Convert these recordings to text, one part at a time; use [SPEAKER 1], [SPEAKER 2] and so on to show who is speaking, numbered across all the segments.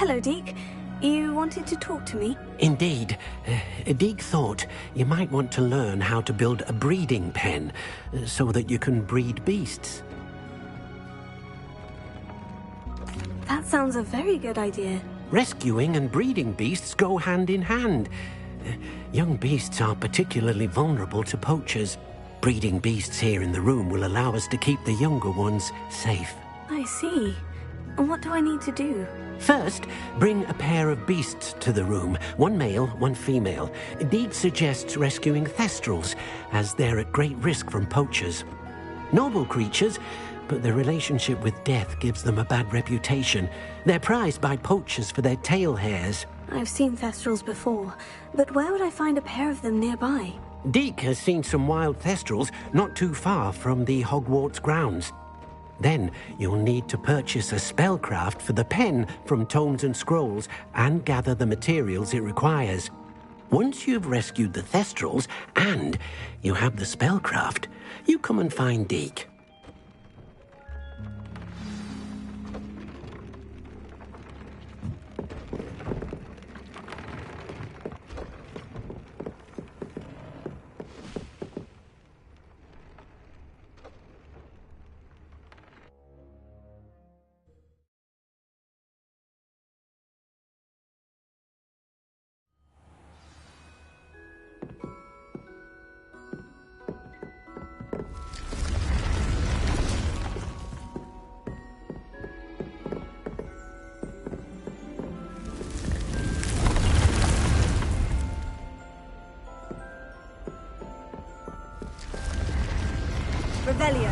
[SPEAKER 1] Hello, Deke. You wanted to talk to me?
[SPEAKER 2] Indeed. Deke thought you might want to learn how to build a breeding pen so that you can breed beasts.
[SPEAKER 1] That sounds a very good idea.
[SPEAKER 2] Rescuing and breeding beasts go hand in hand. Young beasts are particularly vulnerable to poachers. Breeding beasts here in the room will allow us to keep the younger ones safe.
[SPEAKER 1] I see. And what do I need to do?
[SPEAKER 2] First, bring a pair of beasts to the room. One male, one female. Deke suggests rescuing thestrals, as they're at great risk from poachers. Noble creatures, but their relationship with death gives them a bad reputation. They're prized by poachers for their tail hairs.
[SPEAKER 1] I've seen thestrals before, but where would I find a pair of them nearby?
[SPEAKER 2] Deke has seen some wild thestrals not too far from the Hogwarts grounds. Then you'll need to purchase a spellcraft for the pen from Tomes and Scrolls and gather the materials it requires. Once you've rescued the thestrals and you have the spellcraft, you come and find Deke.
[SPEAKER 1] Revelio.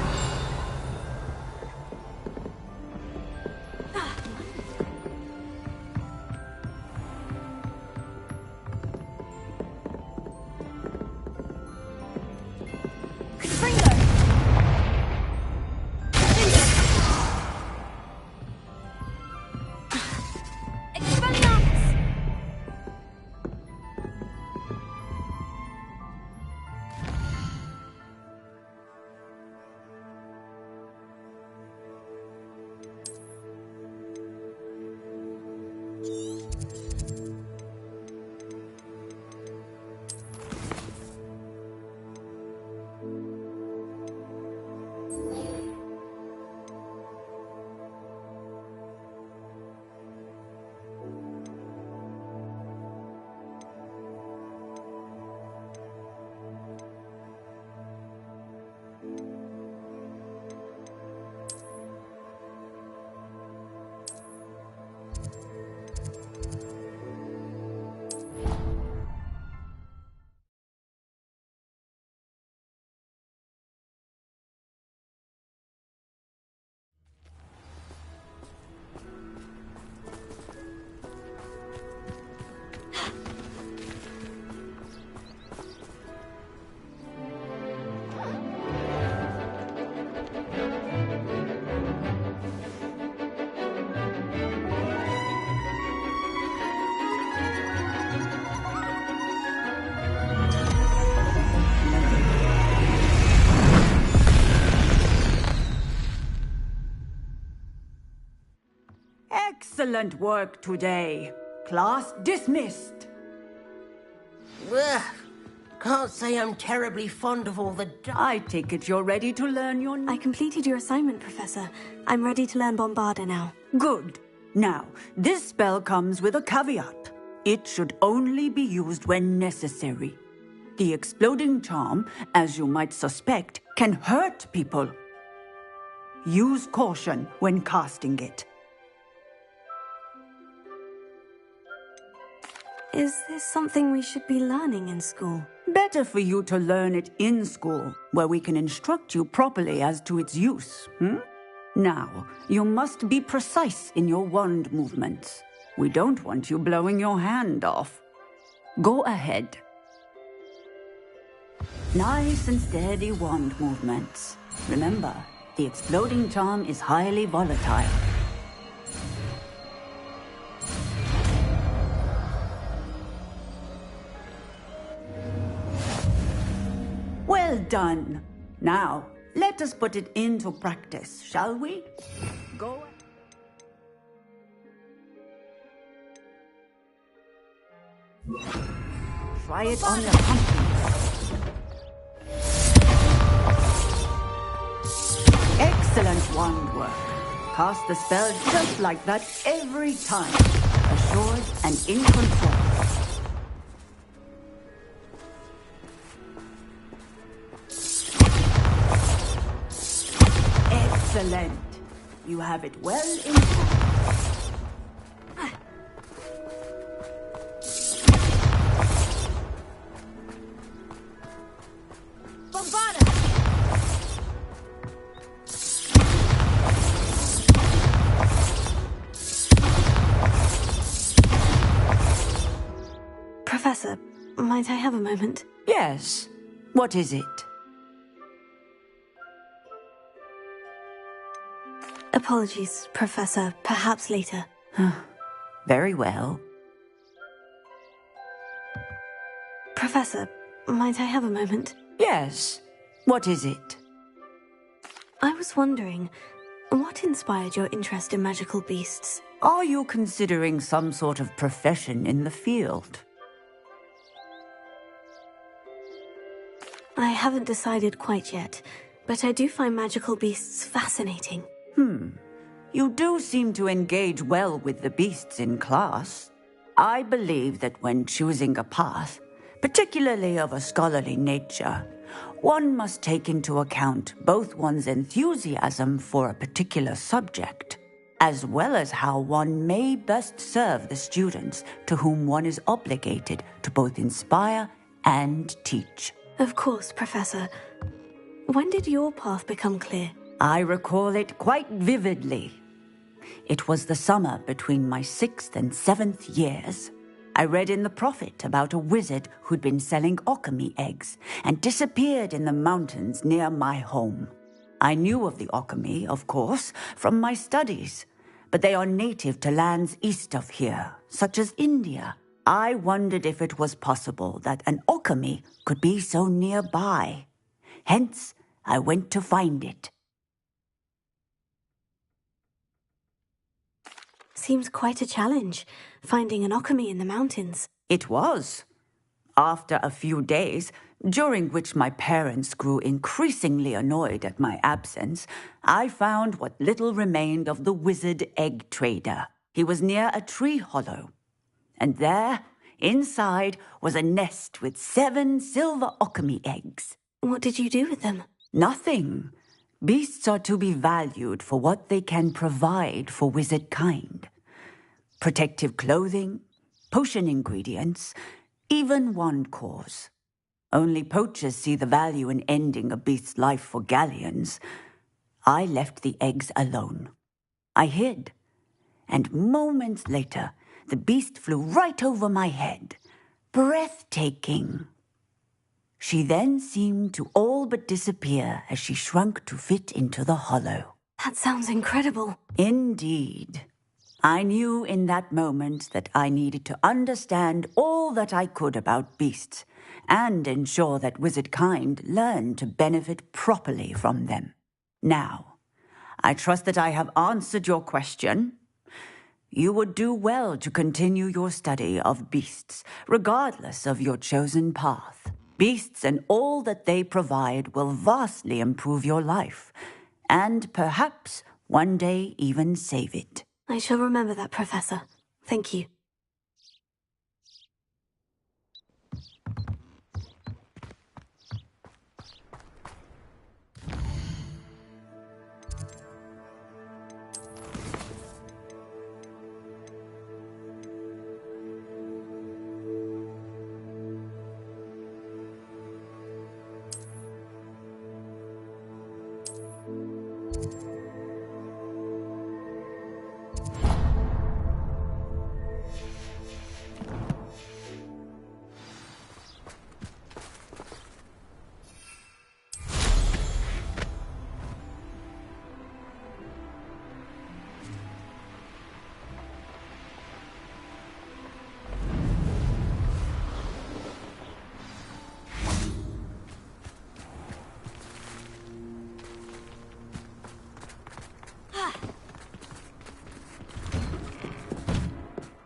[SPEAKER 3] Excellent work today. Class dismissed.
[SPEAKER 4] Ugh. Can't say I'm terribly fond of all the...
[SPEAKER 3] I take it you're ready to learn your...
[SPEAKER 1] I completed your assignment, Professor. I'm ready to learn Bombarda now.
[SPEAKER 3] Good. Now, this spell comes with a caveat. It should only be used when necessary. The exploding charm, as you might suspect, can hurt people. Use caution when casting it.
[SPEAKER 1] Is this something we should be learning in school?
[SPEAKER 3] Better for you to learn it in school, where we can instruct you properly as to its use, Now, you must be precise in your wand movements. We don't want you blowing your hand off. Go ahead. Nice and steady wand movements. Remember, the exploding charm is highly volatile. Well done. Now, let us put it into practice, shall we? Go. Try it on the pumpkin. Excellent wand work. Cast the spell just like that every time. Assured and in control. Excellent. You have it well in hand.
[SPEAKER 1] Professor, might I have a moment?
[SPEAKER 3] Yes. What is it?
[SPEAKER 1] Apologies, Professor. Perhaps later.
[SPEAKER 3] Very well.
[SPEAKER 1] Professor, might I have a moment?
[SPEAKER 3] Yes. What is it?
[SPEAKER 1] I was wondering, what inspired your interest in magical beasts?
[SPEAKER 3] Are you considering some sort of profession in the field?
[SPEAKER 1] I haven't decided quite yet, but I do find magical beasts fascinating.
[SPEAKER 3] You do seem to engage well with the beasts in class. I believe that when choosing a path, particularly of a scholarly nature, one must take into account both one's enthusiasm for a particular subject, as well as how one may best serve the students to whom one is obligated to both inspire and teach.
[SPEAKER 1] Of course, Professor. When did your path become clear?
[SPEAKER 3] I recall it quite vividly. It was the summer between my 6th and 7th years. I read in the Prophet about a wizard who'd been selling alchemy eggs and disappeared in the mountains near my home. I knew of the alchemy, of course, from my studies, but they are native to lands east of here, such as India. I wondered if it was possible that an alchemy could be so nearby. Hence, I went to find it.
[SPEAKER 1] Seems quite a challenge, finding an alchemy in the mountains.
[SPEAKER 3] It was. After a few days, during which my parents grew increasingly annoyed at my absence, I found what little remained of the wizard egg trader. He was near a tree hollow. And there, inside, was a nest with 7 silver alchemy eggs.
[SPEAKER 1] What did you do with them?
[SPEAKER 3] Nothing. Beasts are to be valued for what they can provide for wizard kind. Protective clothing, potion ingredients, even wand cores. Only poachers see the value in ending a beast's life for galleons. I left the eggs alone. I hid. And moments later, the beast flew right over my head. Breathtaking. She then seemed to all but disappear as she shrunk to fit into the hollow.
[SPEAKER 1] That sounds incredible.
[SPEAKER 3] Indeed. I knew in that moment that I needed to understand all that I could about beasts and ensure that wizard kind learned to benefit properly from them. Now, I trust that I have answered your question. You would do well to continue your study of beasts, regardless of your chosen path. Beasts and all that they provide will vastly improve your life, and perhaps one day even save it.
[SPEAKER 1] I shall remember that, Professor. Thank you.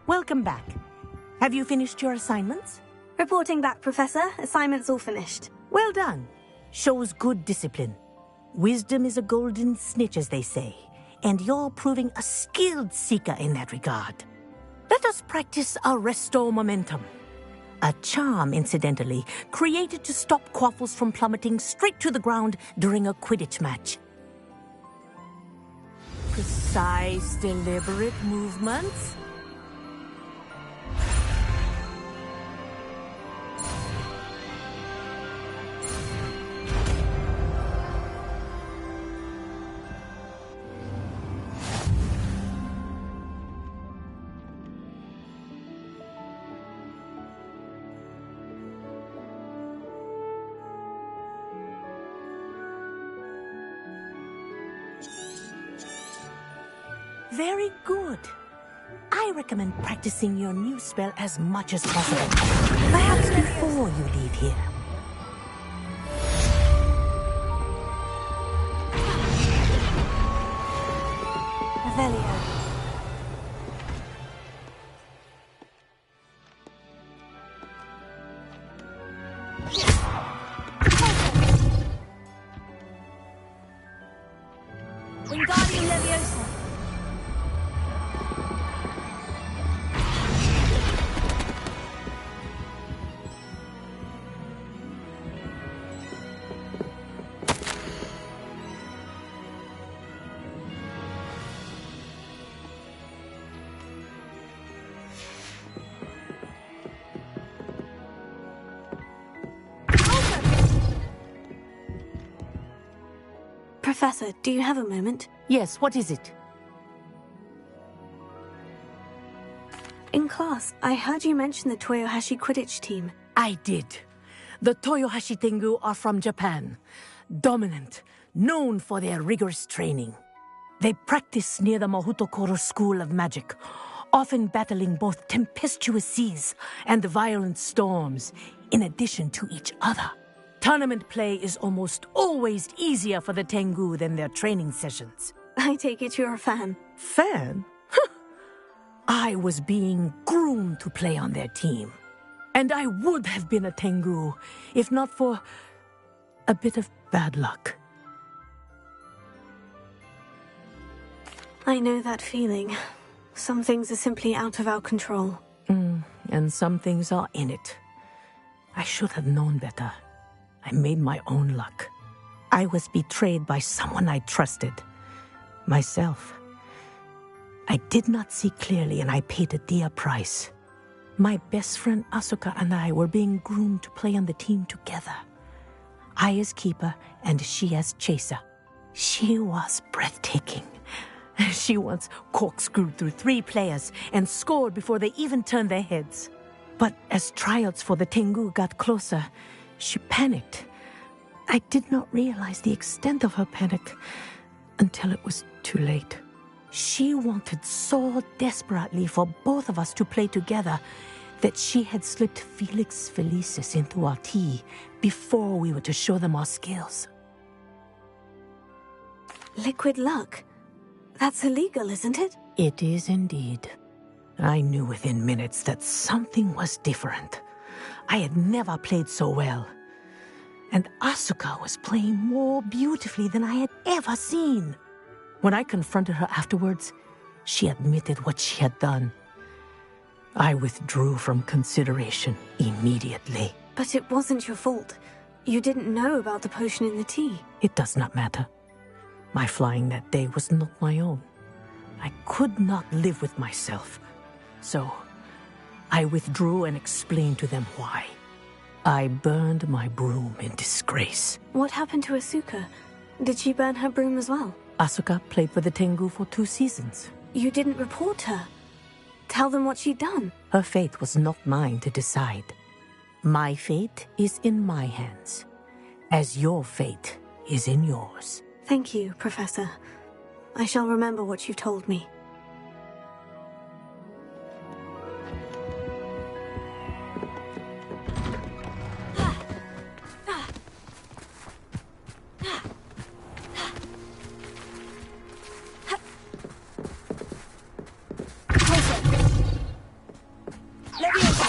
[SPEAKER 5] Welcome back. Have you finished your assignments?
[SPEAKER 1] Reporting back, Professor. Assignment's all finished.
[SPEAKER 5] Well done. Shows good discipline. Wisdom is a golden snitch, as they say, and you're proving a skilled seeker in that regard. Let us practice our restore momentum. A charm, incidentally, created to stop quaffles from plummeting straight to the ground during a Quidditch match. Precise, deliberate movements. Very good. I recommend practicing your new spell as much as possible. Perhaps before you leave here.
[SPEAKER 1] Revelio. Wingardium Leviosa. Professor, do you have a moment?
[SPEAKER 5] Yes, what is it?
[SPEAKER 1] In class, I heard you mention the Toyohashi Quidditch team.
[SPEAKER 5] I did. The Toyohashi Tengu are from Japan. Dominant, known for their rigorous training. They practice near the Mahutokoro School of Magic, often battling both tempestuous seas and violent storms, in addition to each other. Tournament play is almost always easier for the Tengu than their training sessions.
[SPEAKER 1] I take it you're a fan.
[SPEAKER 5] Fan? I was being groomed to play on their team. And I would have been a Tengu, if not for a bit of bad luck.
[SPEAKER 1] I know that feeling. Some things are simply out of our control.
[SPEAKER 5] And some things are in it. I should have known better. I made my own luck. I was betrayed by someone I trusted. Myself. I did not see clearly, and I paid a dear price. My best friend Asuka and I were being groomed to play on the team together. I as keeper, and she as chaser. She was breathtaking. She once corkscrewed through 3 players and scored before they even turned their heads. But as tryouts for the Tengu got closer, she panicked. I did not realize the extent of her panic until it was too late. She wanted so desperately for both of us to play together that she had slipped Felix Felicis into our tea before we were to show them our skills.
[SPEAKER 1] Liquid luck? That's illegal, isn't it?
[SPEAKER 5] It is indeed. I knew within minutes that something was different. I had never played so well. And Asuka was playing more beautifully than I had ever seen. When I confronted her afterwards, she admitted what she had done. I withdrew from consideration immediately.
[SPEAKER 1] But it wasn't your fault. You didn't know about the potion in the tea.
[SPEAKER 5] It does not matter. My flying that day was not my own. I could not live with myself. So, I withdrew and explained to them why. I burned my broom in disgrace.
[SPEAKER 1] What happened to Asuka? Did she burn her broom as well?
[SPEAKER 5] Asuka played for the Tengu for 2 seasons.
[SPEAKER 1] You didn't report her. Tell them what she'd done.
[SPEAKER 5] Her fate was not mine to decide. My fate is in my hands, as your fate is in yours.
[SPEAKER 1] Thank you, Professor. I shall remember what you've told me. Leviosa!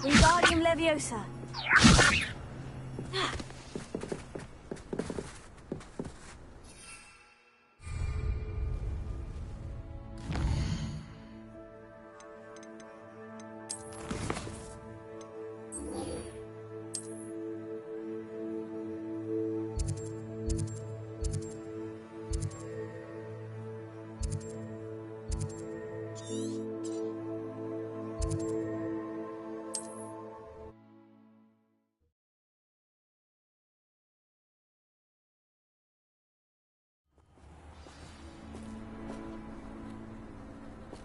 [SPEAKER 1] Wingardium Leviosa.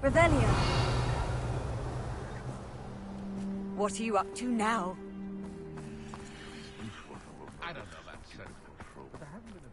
[SPEAKER 1] Revelio.
[SPEAKER 3] What are you up to now?
[SPEAKER 6] I don't know that sensible trope, but there hasn't been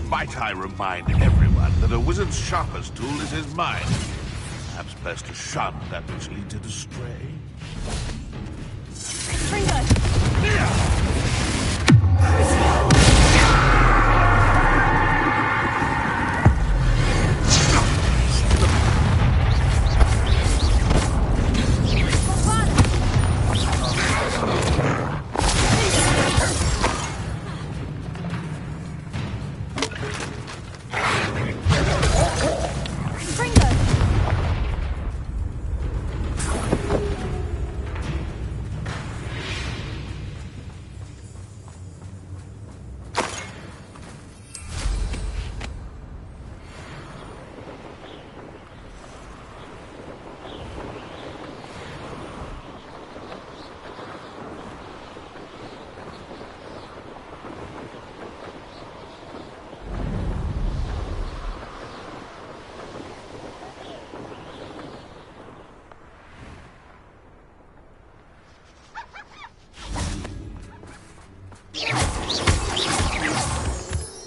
[SPEAKER 6] Might I remind everyone that a wizard's sharpest tool is his mind? Perhaps best to shun that which leads it astray.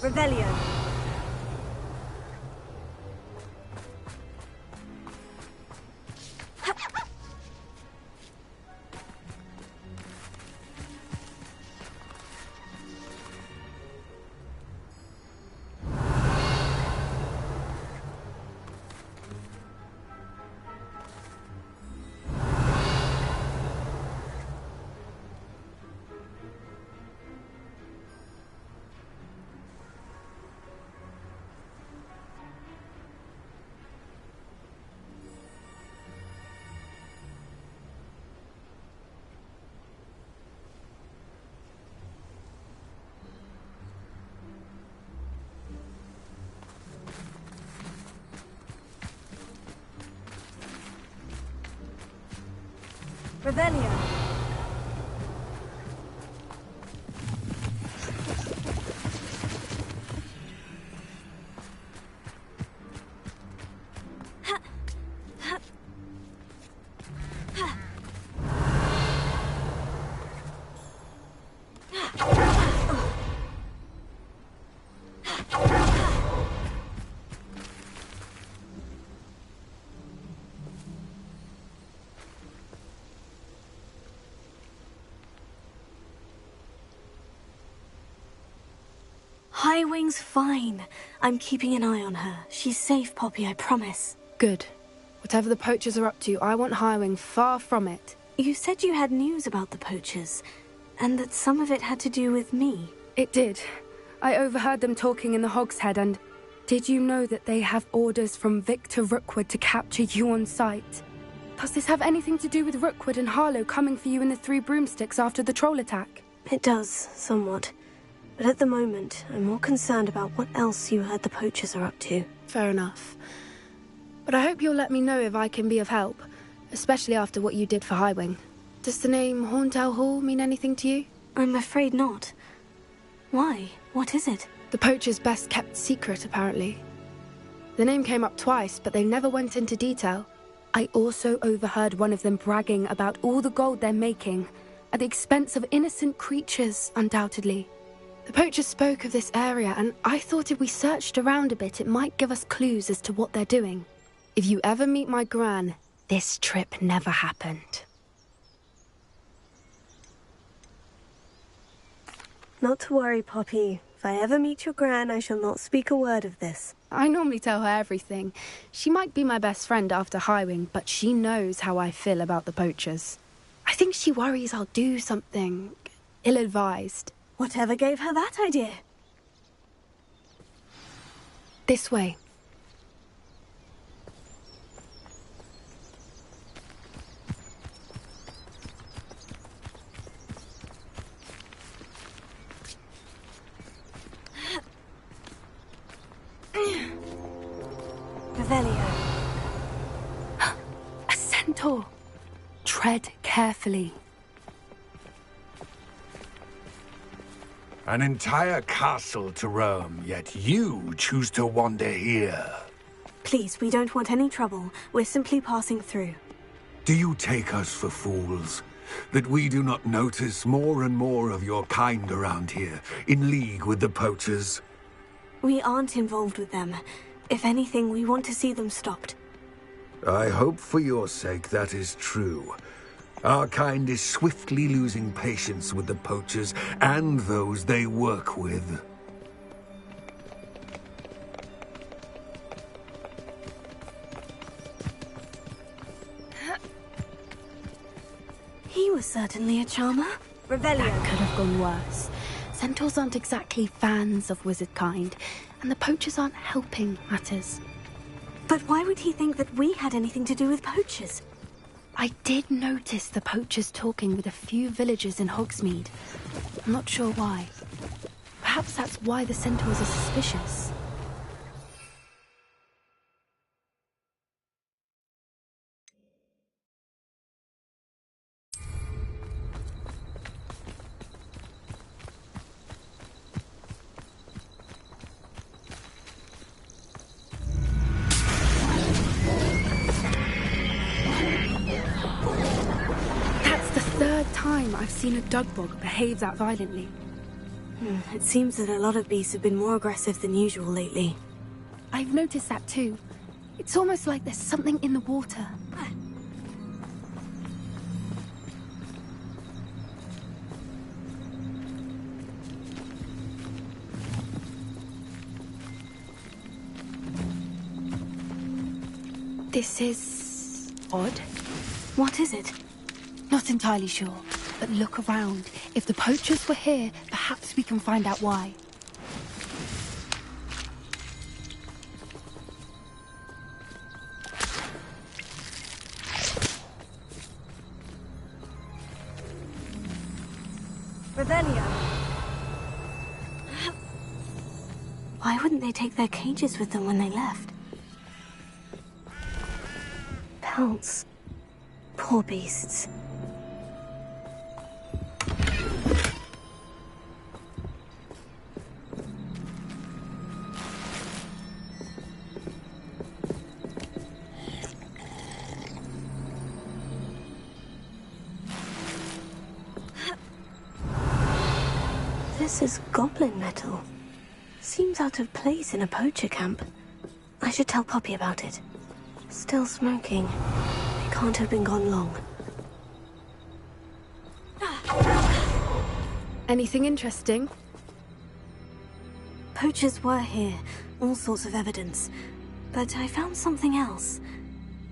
[SPEAKER 1] Revelio. Revelio. Highwing's fine. I'm keeping an eye on her. She's safe, Poppy, I promise.
[SPEAKER 7] Good. Whatever the poachers are up to, I want Highwing far from it.
[SPEAKER 1] You said you had news about the poachers, and that some of it had to do with me.
[SPEAKER 7] It did. I overheard them talking in the Hogshead, and did you know that they have orders from Victor Rookwood to capture you on sight? Does this have anything to do with Rookwood and Harlow coming for you in the Three Broomsticks after the troll attack?
[SPEAKER 1] It does, somewhat. But at the moment, I'm more concerned about what else you heard the poachers are up to.
[SPEAKER 7] Fair enough. But I hope you'll let me know if I can be of help, especially after what you did for Highwing. Does the name Horntail Hall mean anything to you?
[SPEAKER 1] I'm afraid not. Why? What is it?
[SPEAKER 7] The poachers' best kept secret, apparently. The name came up twice, but they never went into detail. I also overheard one of them bragging about all the gold they're making, at the expense of innocent creatures, undoubtedly. The poachers spoke of this area, and I thought if we searched around a bit, it might give us clues as to what they're doing. If you ever meet my gran, this trip never happened.
[SPEAKER 1] Not to worry, Poppy. If I ever meet your gran, I shall not speak a word of this.
[SPEAKER 7] I normally tell her everything. She might be my best friend after Highwing, but she knows how I feel about the poachers. I think she worries I'll do something ill-advised.
[SPEAKER 1] Whatever gave her that idea?
[SPEAKER 7] This way.
[SPEAKER 1] Revelio.
[SPEAKER 7] A centaur. Tread carefully.
[SPEAKER 8] An entire castle to roam, yet you choose to wander here.
[SPEAKER 1] Please, we don't want any trouble. We're simply passing through.
[SPEAKER 8] Do you take us for fools? That we do not notice more and more of your kind around here, in league with the poachers?
[SPEAKER 1] We aren't involved with them. If anything, we want to see them stopped.
[SPEAKER 8] I hope for your sake that is true. Our kind is swiftly losing patience with the poachers and those they work with.
[SPEAKER 1] He was certainly a charmer. Revelio.
[SPEAKER 7] That could have gone worse. Centaurs aren't exactly fans of wizard kind, and the poachers aren't helping matters.
[SPEAKER 1] But why would he think that we had anything to do with poachers?
[SPEAKER 7] I did notice the poachers talking with a few villagers in Hogsmeade. I'm not sure why. Perhaps that's why the centaurs are suspicious. I've seen a dugbog behave that violently.
[SPEAKER 1] It seems that a lot of beasts have been more aggressive than usual lately.
[SPEAKER 7] I've noticed that too. It's almost like there's something in the water. This is odd.
[SPEAKER 1] What is it?
[SPEAKER 7] Not entirely sure, but look around. If the poachers were here, perhaps we can find out why.
[SPEAKER 1] Revelio. Why wouldn't they take their cages with them when they left? Pelts. Poor beasts. This is goblin metal. Seems out of place in a poacher camp. I should tell Poppy about it. Still smoking. It can't have been gone long.
[SPEAKER 7] Anything interesting?
[SPEAKER 1] Poachers were here. All sorts of evidence. But I found something else.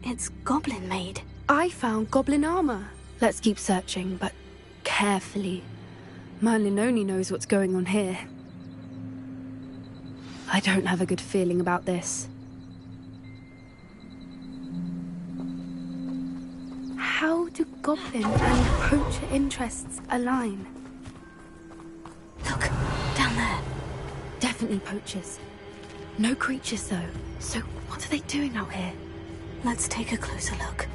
[SPEAKER 1] It's goblin-made.
[SPEAKER 7] I found goblin armor. Let's keep searching, but carefully. Merlin only knows what's going on here. I don't have a good feeling about this. How do goblin and poacher interests align?
[SPEAKER 1] Look, down there.
[SPEAKER 7] Definitely poachers. No creatures, though. So what are they doing out here?
[SPEAKER 1] Let's take a closer look.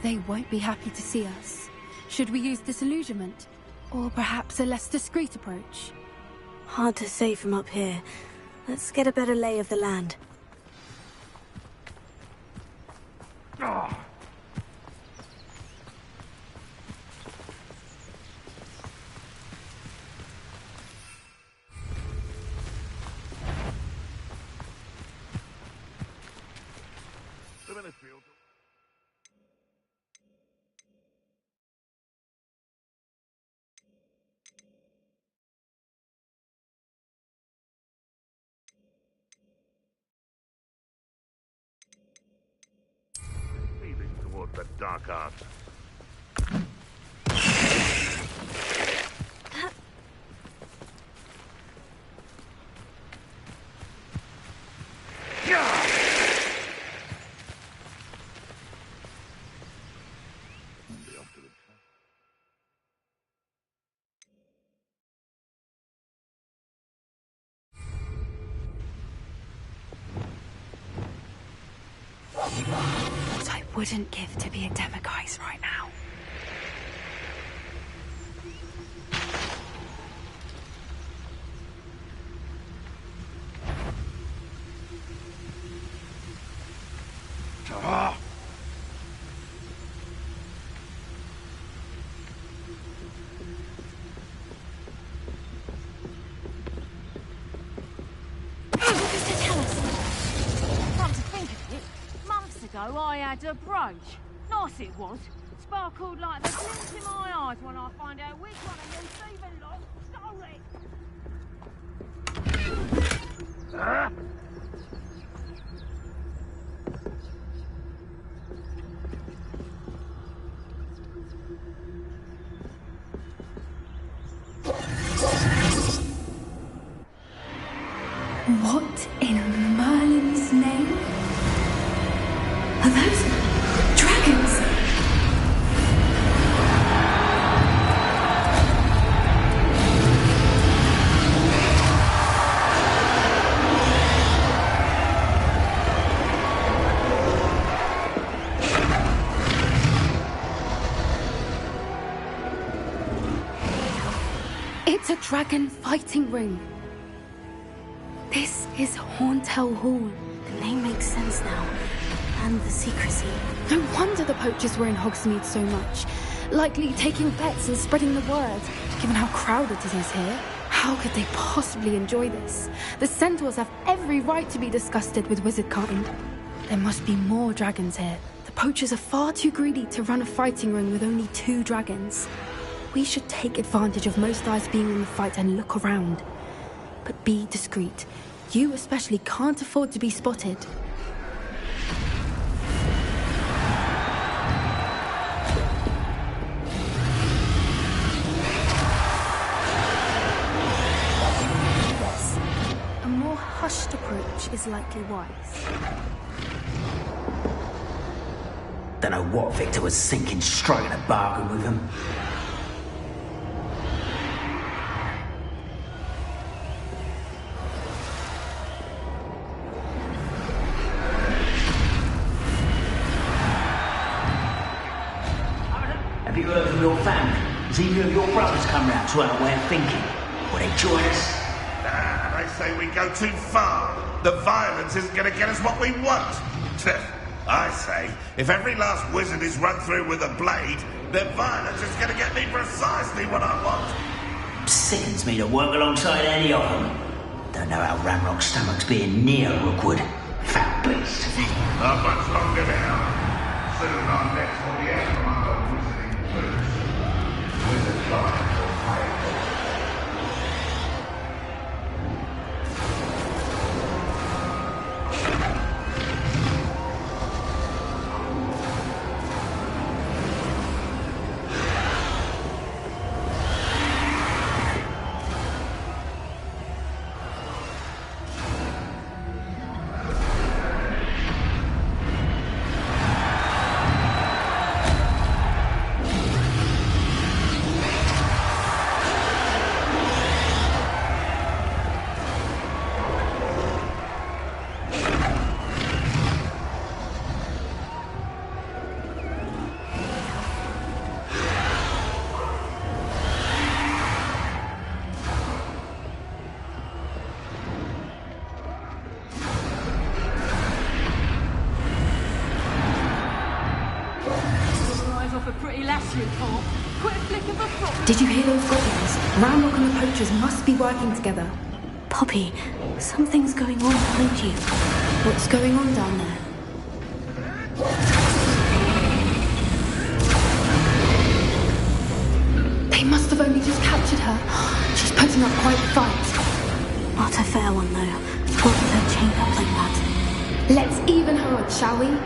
[SPEAKER 7] They won't be happy to see us. Should we use disillusionment? Or perhaps a less discreet approach?
[SPEAKER 1] Hard to say from up here. Let's get a better lay of the land.
[SPEAKER 6] Feeling toward the dark arts.
[SPEAKER 7] What I wouldn't give to be a demiguise right now.
[SPEAKER 9] I had a brooch. Nice it was. Sparkled like the glint in my eyes when I find out which one of you thieving lot stole it.
[SPEAKER 7] What in Merlin's name? Are those dragons? It's a dragon fighting ring. This is Hauntel Hall.
[SPEAKER 1] The name makes sense now. And the secrecy.
[SPEAKER 7] No wonder the poachers were in Hogsmeade so much. Likely taking bets and spreading the word. Given how crowded it is here, how could they possibly enjoy this? The centaurs have every right to be disgusted with wizardkind. There must be more dragons here. The poachers are far too greedy to run a fighting ring with only 2 dragons. We should take advantage of most eyes being in the fight and look around. But be discreet. You especially can't afford to be spotted. A more hushed approach is likely wise.
[SPEAKER 10] Don't know what Victor was thinking, striking a bargain with him. Have you heard from your family? Has either of your brothers come round to our way of thinking? Will they join us?
[SPEAKER 6] They say we go too far. The violence isn't going to get us what we want. I say, if every last wizard is run through with a blade, then violence is going to get me precisely what I want.
[SPEAKER 10] Sickens me to work alongside any of them. Don't know how Ramrock's stomach's being near Rookwood. Fat beast.
[SPEAKER 6] Not much longer now. Soon our necks will be out from under wizarding boots. Wizard lives will pay for it.
[SPEAKER 9] can't. Quit a flick of a foot.
[SPEAKER 7] Did you hear those goblins? Ramrock and the poachers must be working together.
[SPEAKER 1] Poppy, something's going on behind you.
[SPEAKER 7] What's going on down there? They must have only just captured her. She's putting up quite a fight.
[SPEAKER 1] Not a fair one, though. Not with her chained up like that.
[SPEAKER 7] Let's even her odds, shall we?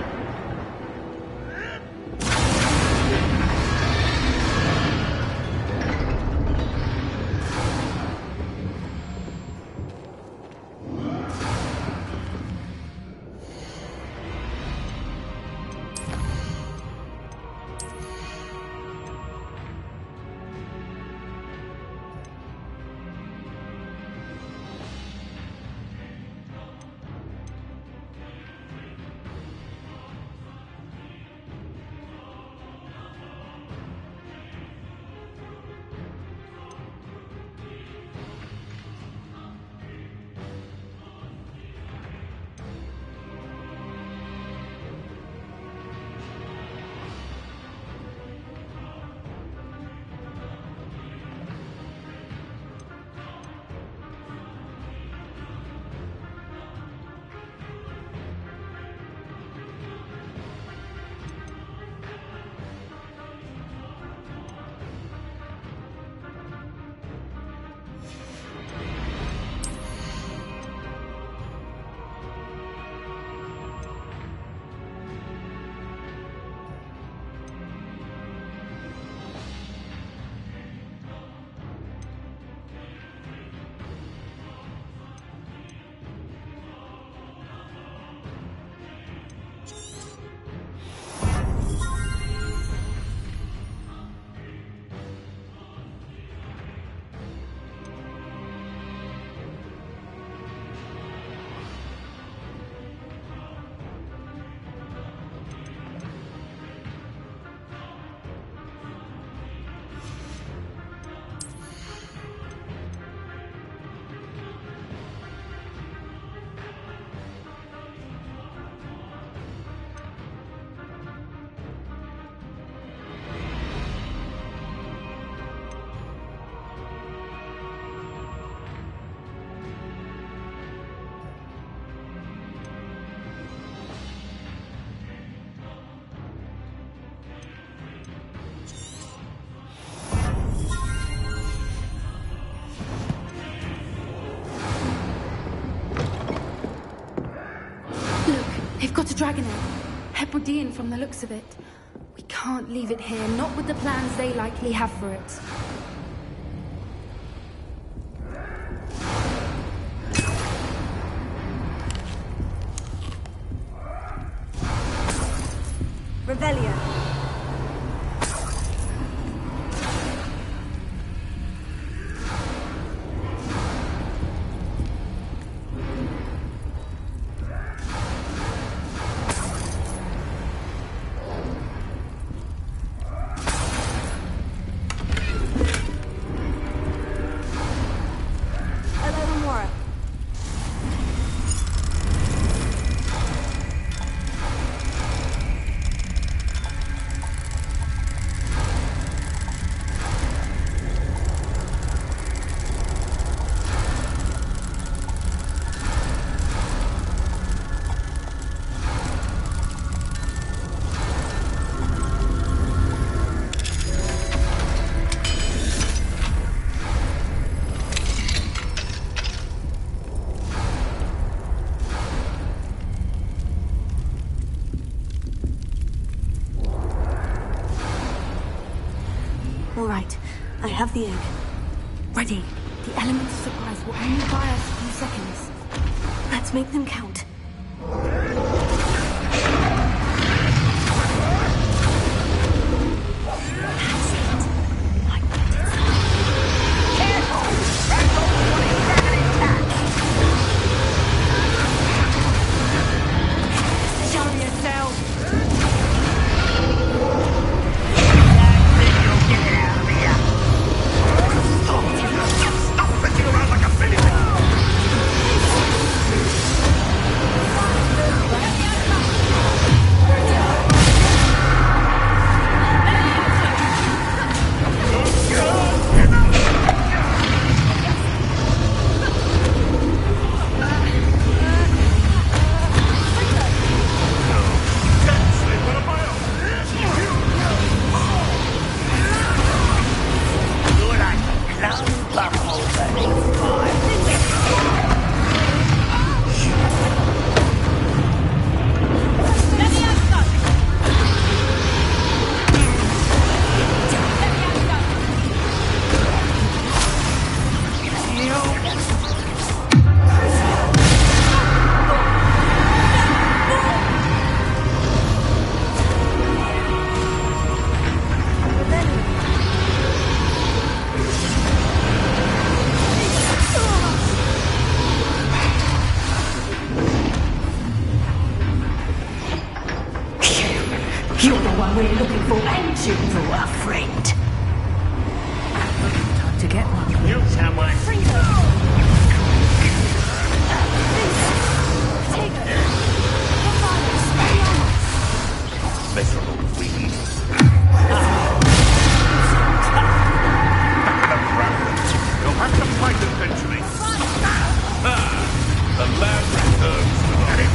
[SPEAKER 7] They've got a dragon egg. Hebridean from the looks of it. We can't leave it here, not with the plans they likely have for it.
[SPEAKER 1] Revelio. All right, I have the egg.
[SPEAKER 7] Ready. The element of surprise will only buy us a few seconds.
[SPEAKER 1] Let's make them count.
[SPEAKER 3] powerful and gentle a friend. Time to get one.
[SPEAKER 10] You someone. Miserable weed.
[SPEAKER 6] You'll have to fight eventually. The land returns to the... Get him,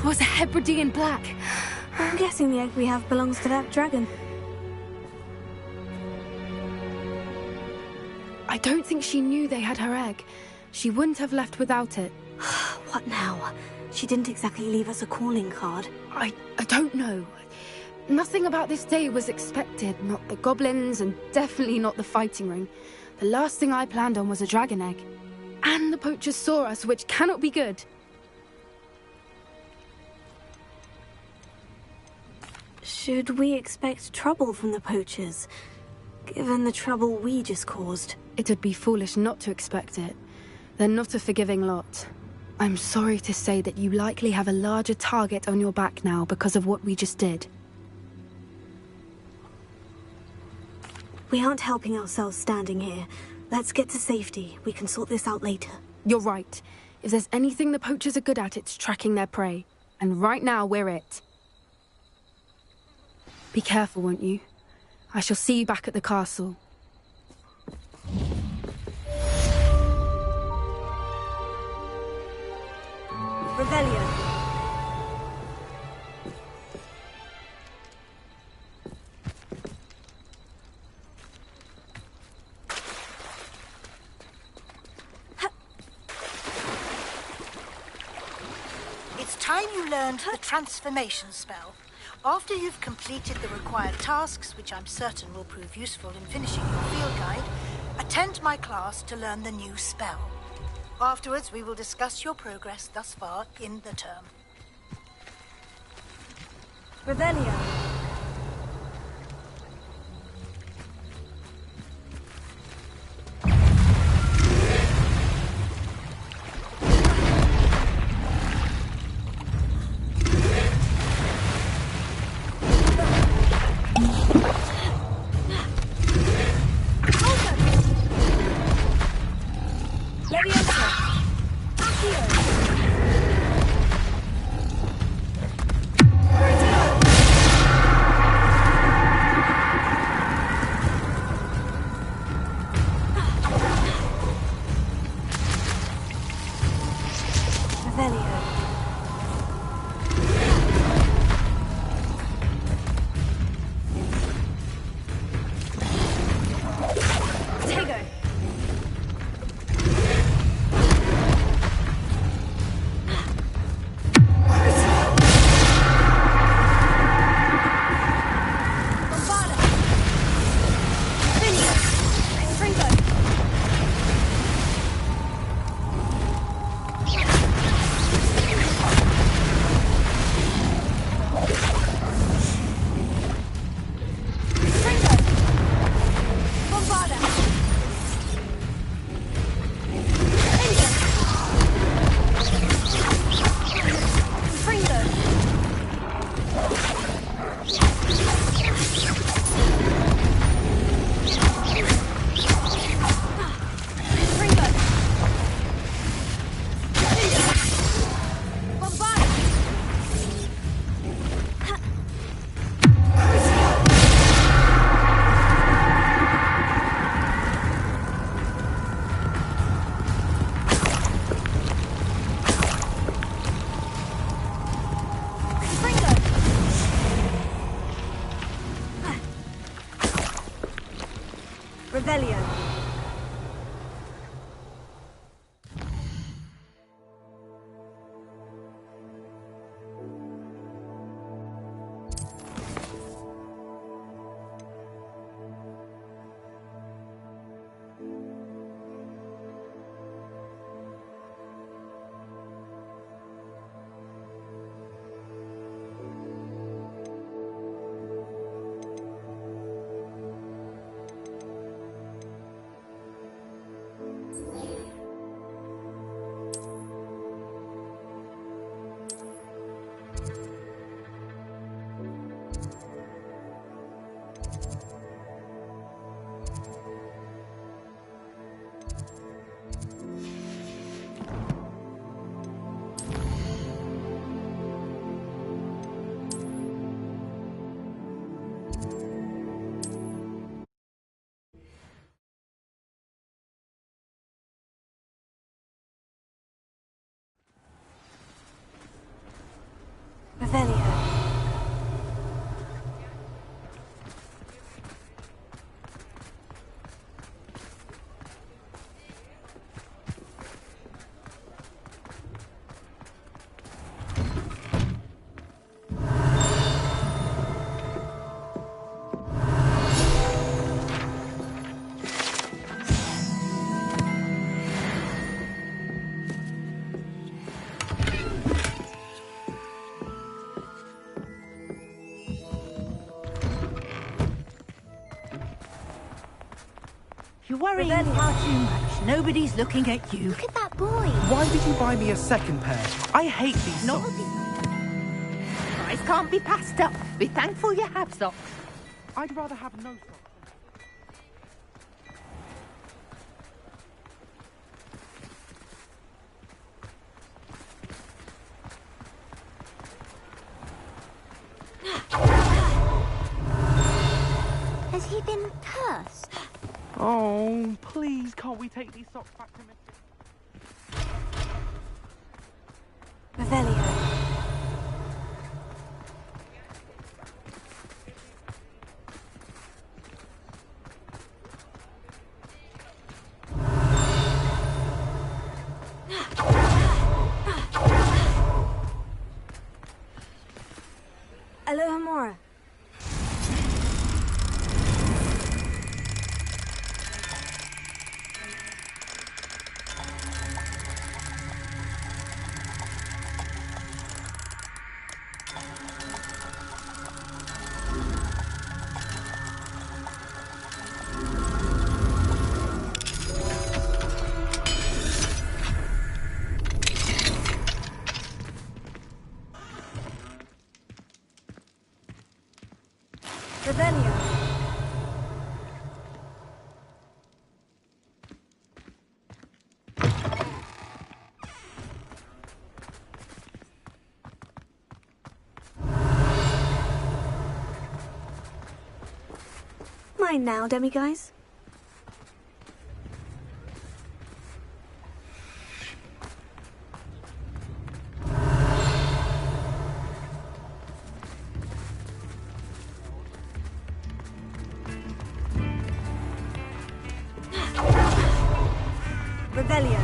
[SPEAKER 7] was a Hebridean black.
[SPEAKER 1] I'm guessing the egg we have belongs to that dragon.
[SPEAKER 7] I don't think she knew they had her egg. She wouldn't have left without it.
[SPEAKER 1] What now? She didn't exactly leave us a calling card.
[SPEAKER 7] I don't know. Nothing about this day was expected. Not the goblins, and definitely not the fighting ring. The last thing I planned on was a dragon egg. And the poachers saw us, which cannot be good.
[SPEAKER 1] Should we expect trouble from the poachers, given the trouble we just caused?
[SPEAKER 7] It would be foolish not to expect it. They're not a forgiving lot. I'm sorry to say that you likely have a larger target on your back now because of what we just did.
[SPEAKER 1] We aren't helping ourselves standing here. Let's get to safety. We can sort this out later.
[SPEAKER 7] You're right. If there's anything the poachers are good at, it's tracking their prey. And right now, we're it. Be careful, won't you? I shall see you back at the castle.
[SPEAKER 1] Revelio.
[SPEAKER 11] It's time you learned the transformation spell. After you've completed the required tasks, which I'm certain will prove useful in finishing your field guide, attend my class to learn the new spell. Afterwards, we will discuss your progress thus far in the term.
[SPEAKER 12] Revelio. Revelio. Revelio.
[SPEAKER 3] You're worrying far too much. Nobody's looking at you.
[SPEAKER 12] Look at that boy.
[SPEAKER 13] Why did you buy me a second pair? I hate these socks.
[SPEAKER 5] Price can't be passed up. Be thankful you have socks.
[SPEAKER 13] I'd rather have no socks.
[SPEAKER 12] Has he been cursed?
[SPEAKER 13] Oh, please, can't we take these socks back to Mr.
[SPEAKER 12] Revelio. Alohomora. Revelio. Mine now, demiguise. Revelio.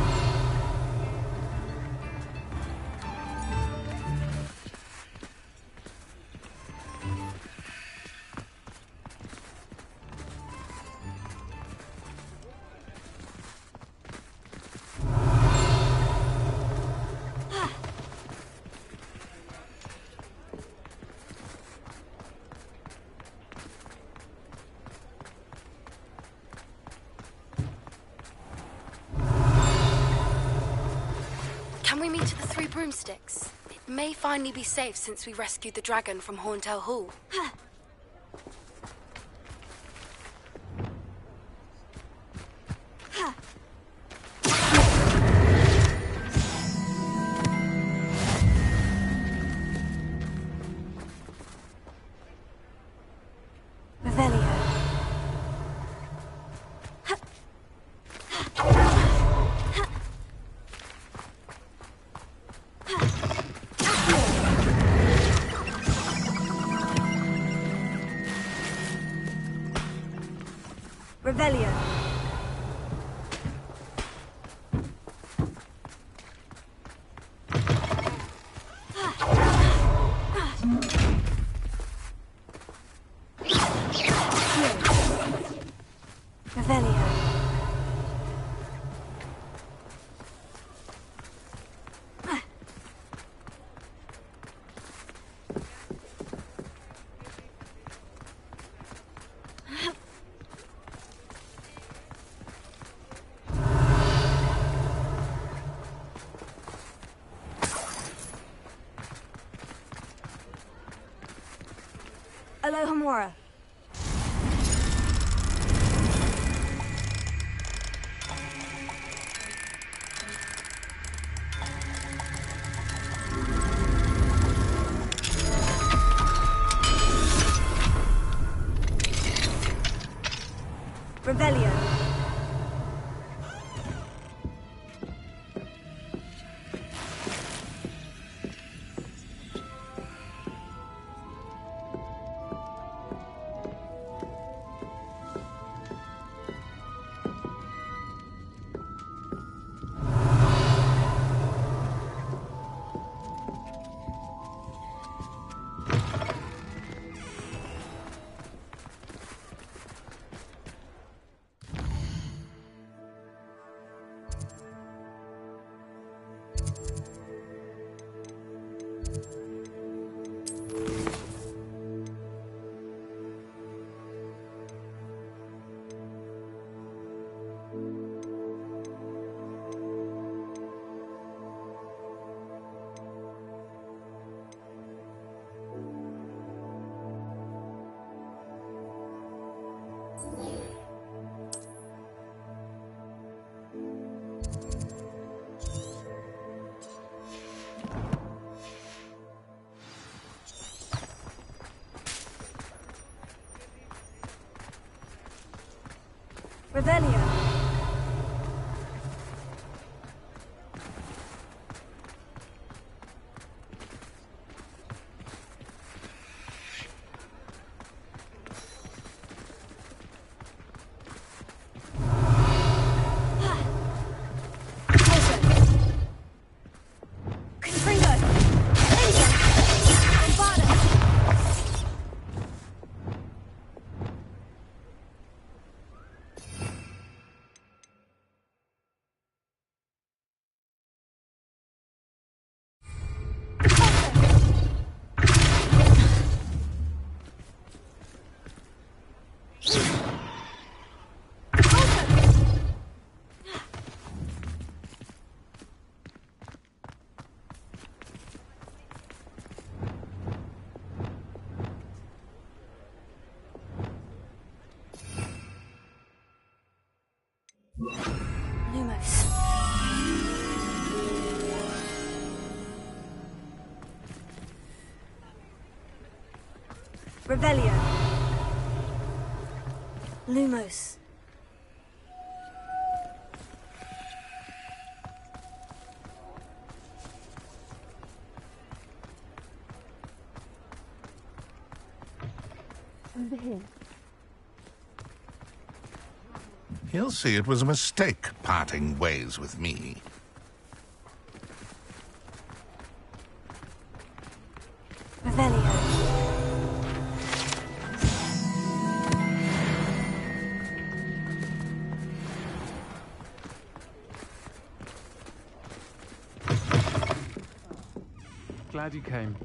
[SPEAKER 7] Can we meet at the Three Broomsticks? It may finally be safe since we rescued the dragon from Horntail Hall.
[SPEAKER 12] Revelio. Revelio. Revelio. Alohomora. Revelio. Revelio. Revelio. Lumos.
[SPEAKER 7] Over here.
[SPEAKER 6] He'll see it was a mistake parting ways with me.
[SPEAKER 12] Revelio.
[SPEAKER 13] Glad you came.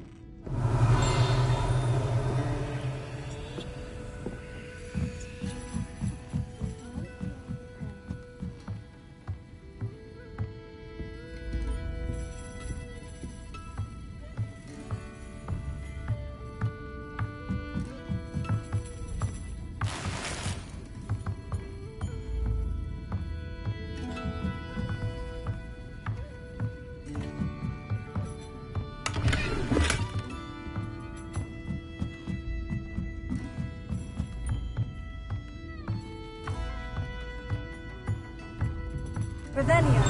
[SPEAKER 12] Revelio.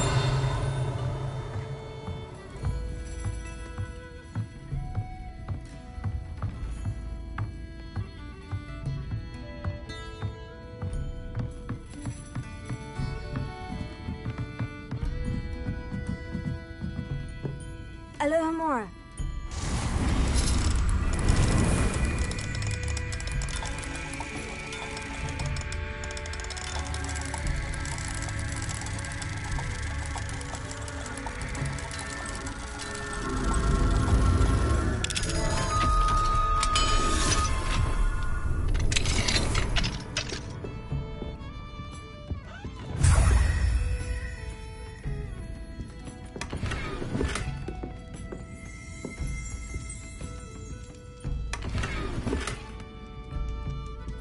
[SPEAKER 12] Alohomora.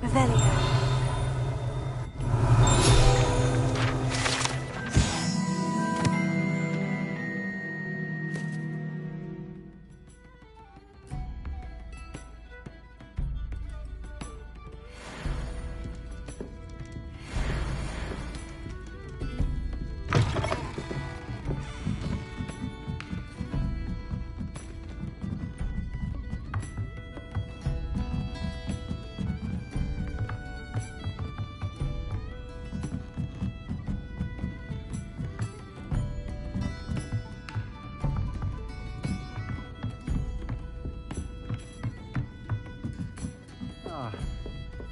[SPEAKER 12] Revelio.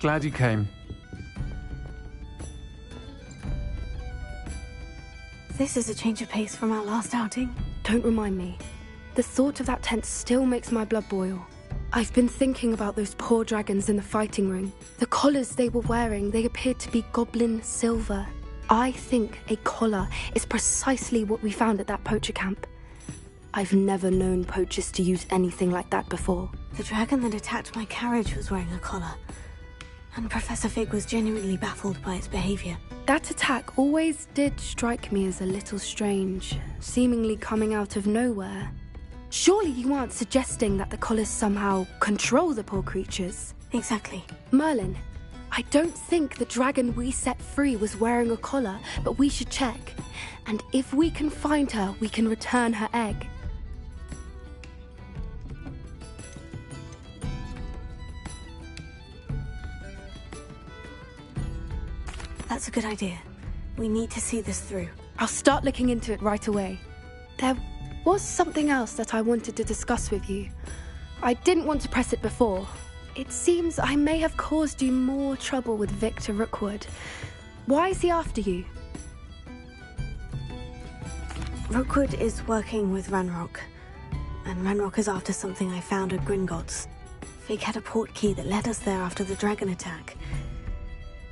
[SPEAKER 13] Glad you came.
[SPEAKER 1] This is a change of pace from our last outing.
[SPEAKER 7] Don't remind me. The thought of that tent still makes my blood boil. I've been thinking about those poor dragons in the fighting ring. The collars they were wearing, they appeared to be goblin silver. I think a collar is precisely what we found at that poacher camp. I've never known poachers to use anything like that before.
[SPEAKER 1] The dragon that attacked my carriage was wearing a collar, and Professor Fig was genuinely baffled by its behavior.
[SPEAKER 7] That attack always did strike me as a little strange, seemingly coming out of nowhere. Surely you aren't suggesting that the collars somehow control the poor creatures?
[SPEAKER 1] Exactly.
[SPEAKER 7] Merlin, I don't think the dragon we set free was wearing a collar, but we should check. And if we can find her, we can return her egg.
[SPEAKER 1] That's a good idea. We need to see this through.
[SPEAKER 7] I'll start looking into it right away. There was something else that I wanted to discuss with you. I didn't want to press it before. It seems I may have caused you more trouble with Victor Rookwood. Why is he after you?
[SPEAKER 1] Rookwood is working with Ranrock, and Ranrock is after something I found at Gringotts. Fig had a port key that led us there after the dragon attack.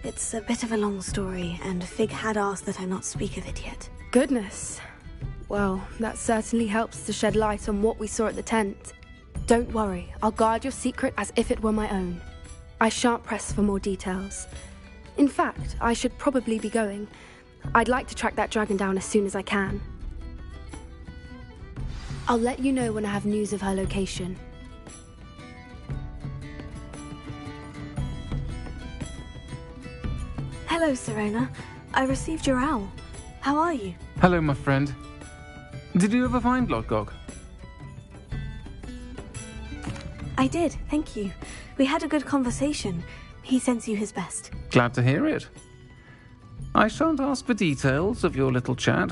[SPEAKER 1] It's a bit of a long story, and Fig had asked that I not speak of it yet.
[SPEAKER 7] Goodness. Well, that certainly helps to shed light on what we saw at the tent. Don't worry, I'll guard your secret as if it were my own. I shan't press for more details. In fact, I should probably be going. I'd like to track that dragon down as soon as I can. I'll let you know when I have news of her location.
[SPEAKER 1] Hello, Serena. I received your owl. How are you?
[SPEAKER 13] Hello, my friend. Did you ever find Lodgok?
[SPEAKER 1] I did, thank you. We had a good conversation. He sends you his best.
[SPEAKER 13] Glad to hear it. I shan't ask for details of your little chat,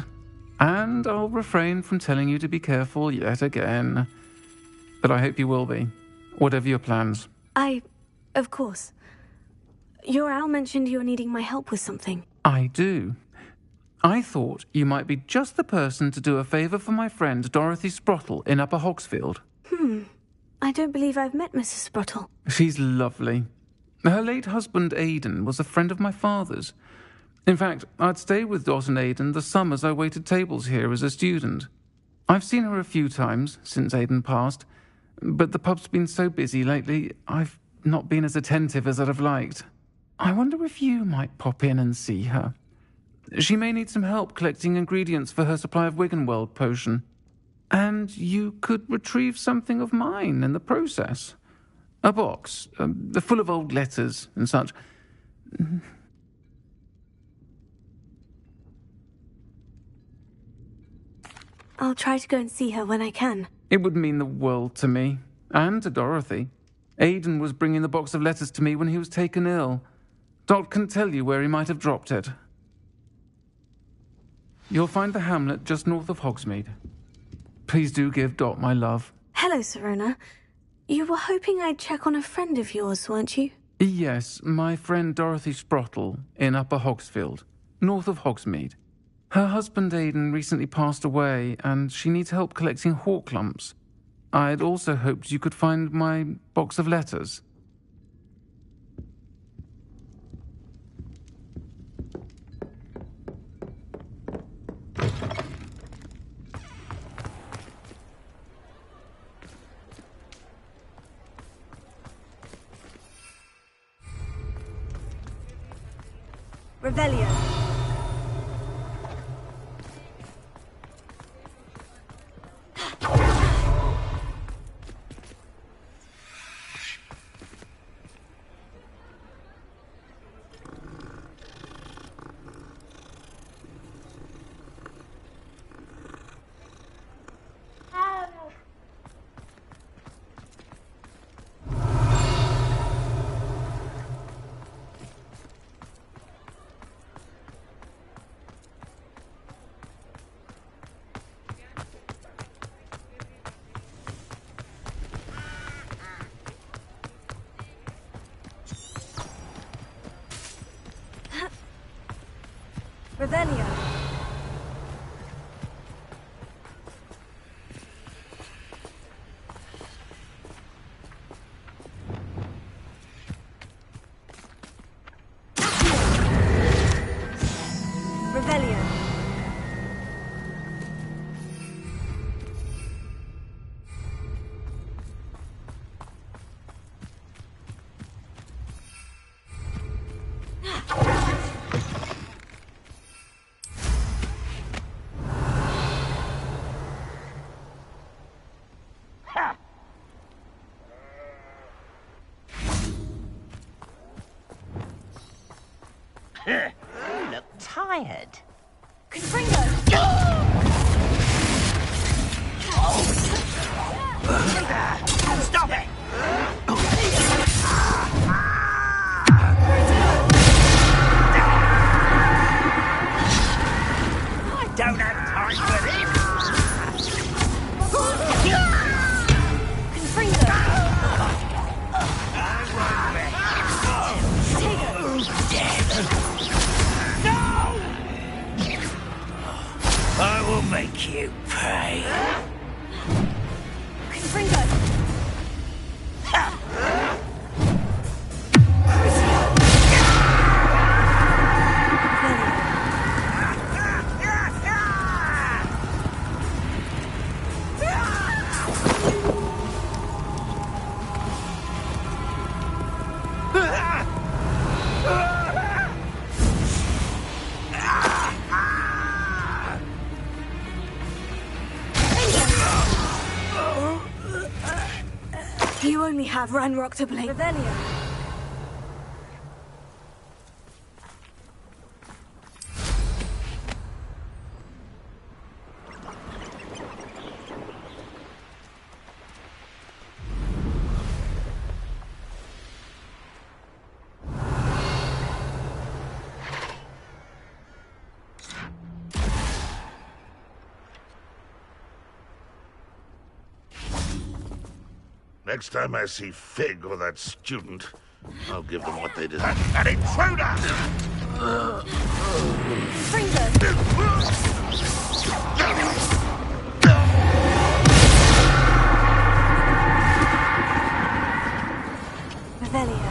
[SPEAKER 13] and I'll refrain from telling you to be careful yet again. But I hope you will be, whatever your plans.
[SPEAKER 1] Of course. Your owl mentioned you're needing my help with something.
[SPEAKER 13] I do. I thought you might be just the person to do a favour for my friend Dorothy Sprottle in Upper Hogsfield.
[SPEAKER 1] I don't believe I've met Mrs. Sprottle.
[SPEAKER 13] She's lovely. Her late husband Aidan was a friend of my father's. In fact, I'd stayed with Dot and Aidan the summers I waited tables here as a student. I've seen her a few times since Aidan passed, but the pub's been so busy lately, I've not been as attentive as I'd have liked. I wonder if you might pop in and see her. She may need some help collecting ingredients for her supply of Wiggenweld potion. And you could retrieve something of mine in the process. A box, full of old letters and such.
[SPEAKER 1] I'll try to go and see her when I can.
[SPEAKER 13] It would mean the world to me, and to Dorothy. Aidan was bringing the box of letters to me when he was taken ill. Dot can tell you where he might have dropped it. You'll find the hamlet just north of Hogsmeade. Please do give Dot my love.
[SPEAKER 1] Hello, Serena. You were hoping I'd check on a friend of yours, weren't you?
[SPEAKER 13] Yes, my friend Dorothy Sprottle in Upper Hogsfield, north of Hogsmeade. Her husband Aidan recently passed away, and she needs help collecting hawk lumps. I'd also hoped you could find my box of letters.
[SPEAKER 12] Revelio. Revelio. Revelio.
[SPEAKER 10] You look tired.
[SPEAKER 12] Confringo.
[SPEAKER 10] Stop it! I don't have time for this.
[SPEAKER 12] Confringo.
[SPEAKER 10] I will make you pay.
[SPEAKER 12] Confringo.
[SPEAKER 1] You only have Ranrock to blame.
[SPEAKER 12] Revelio.
[SPEAKER 6] Next time I see Fig or that student, I'll give them what they deserve. An intruder!
[SPEAKER 1] Revelio.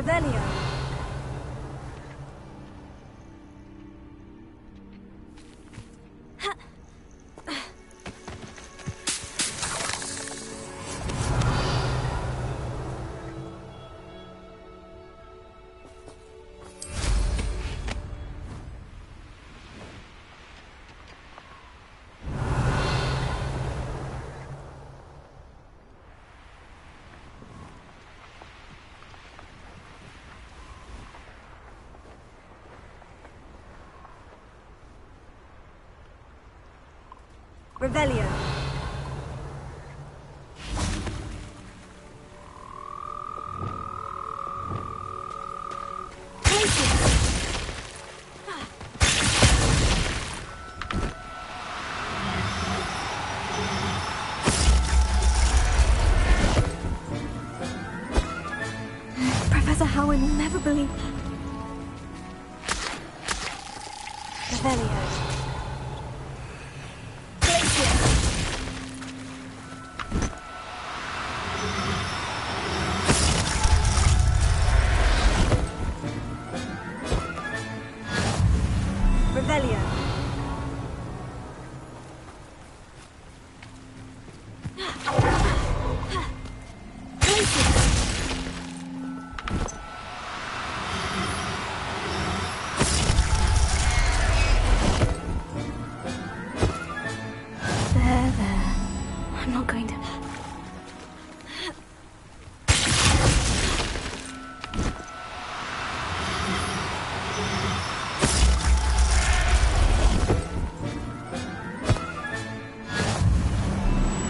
[SPEAKER 1] Revelio. Revelio. Professor Howard will never believe. Revelio. Revelio. There. I'm not going to...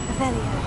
[SPEAKER 1] Revelio.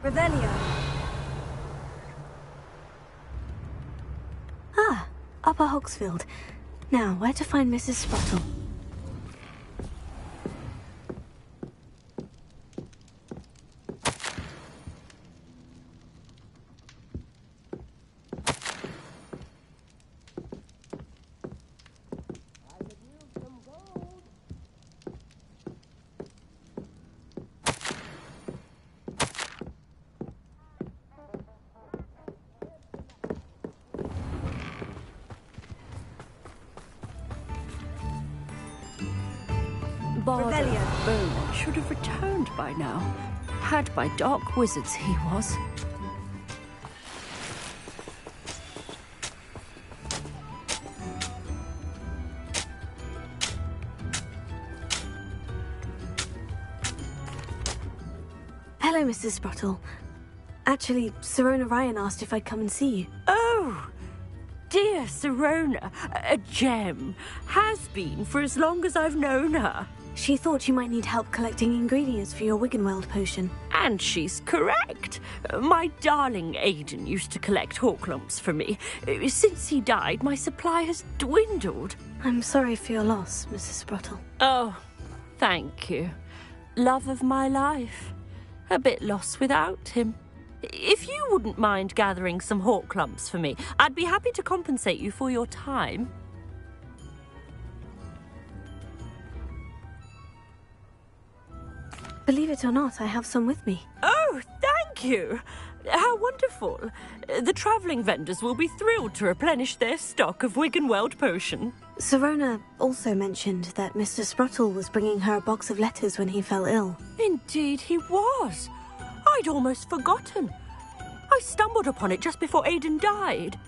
[SPEAKER 1] Revelio. Ah, Upper Hogsfield. Now, where to find Mrs. Spottle?
[SPEAKER 14] bardo
[SPEAKER 12] Revelio.
[SPEAKER 14] Bowman should have returned by now. Had by dark wizards he was.
[SPEAKER 1] Hello, Mrs. Sprottle. Actually, Sirona Ryan asked if I'd come and see you.
[SPEAKER 14] Oh, dear Sirona, a gem. Has been for as long as I've known her.
[SPEAKER 1] She thought you might need help collecting ingredients for your Wiggenweld potion.
[SPEAKER 14] And she's correct. My darling Aidan used to collect Horklumps for me. Since he died, my supply has dwindled.
[SPEAKER 1] I'm sorry for your loss, Mrs. Sprottle.
[SPEAKER 14] Oh, thank you. Love of my life. A bit lost without him. If you wouldn't mind gathering some Horklumps for me, I'd be happy to compensate you for your time.
[SPEAKER 1] Believe it or not, I have some with me.
[SPEAKER 14] Oh, thank you! How wonderful. The travelling vendors will be thrilled to replenish their stock of Wiggenweld potion.
[SPEAKER 1] Sirona also mentioned that Mr. Sprottle was bringing her a box of letters when he fell ill.
[SPEAKER 14] Indeed he was. I'd almost forgotten. I stumbled upon it just before Aidan died.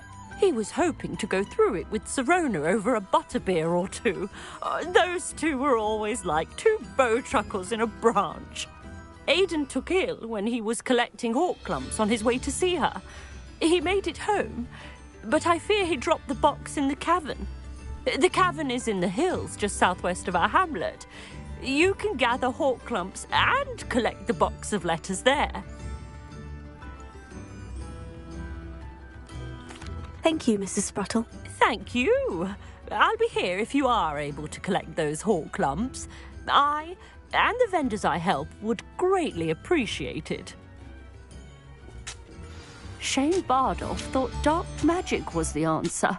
[SPEAKER 14] He was hoping to go through it with Sirona over a butterbeer or two. Those two were always like two bowtruckles in a branch. Aidan took ill when he was collecting Horklumps on his way to see her. He made it home, but I fear he dropped the box in the cavern. The cavern is in the hills just southwest of our hamlet. You can gather Horklumps and collect the box of letters there.
[SPEAKER 1] Thank you, Mrs. Sprottle.
[SPEAKER 14] Thank you. I'll be here if you are able to collect those Horklumps. I and the vendors I help would greatly appreciate it. Shane Bardolph thought dark magic was the answer.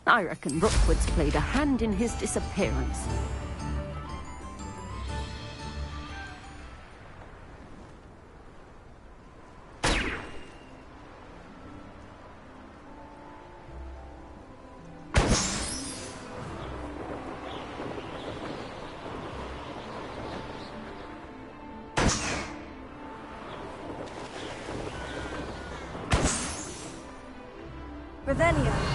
[SPEAKER 14] I reckon Rookwood's played a hand in his disappearance.
[SPEAKER 12] Revelio.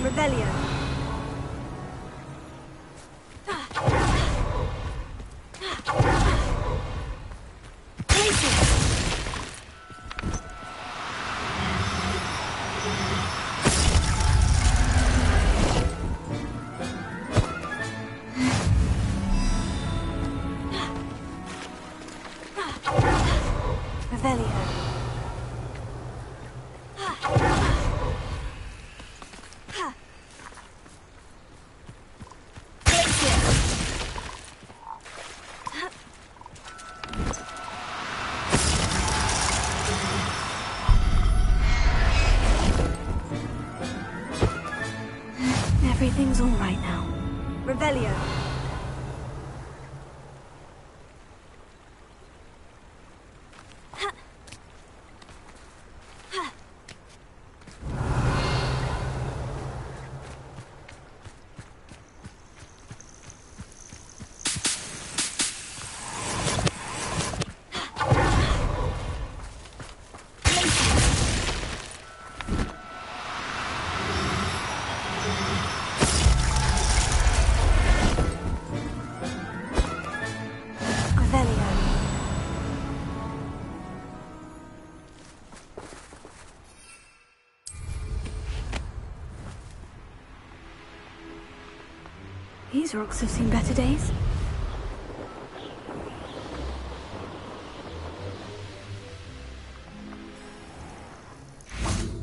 [SPEAKER 12] Revelio.
[SPEAKER 1] Everything's all right now.
[SPEAKER 12] Revelio.
[SPEAKER 1] These rocks have seen better days.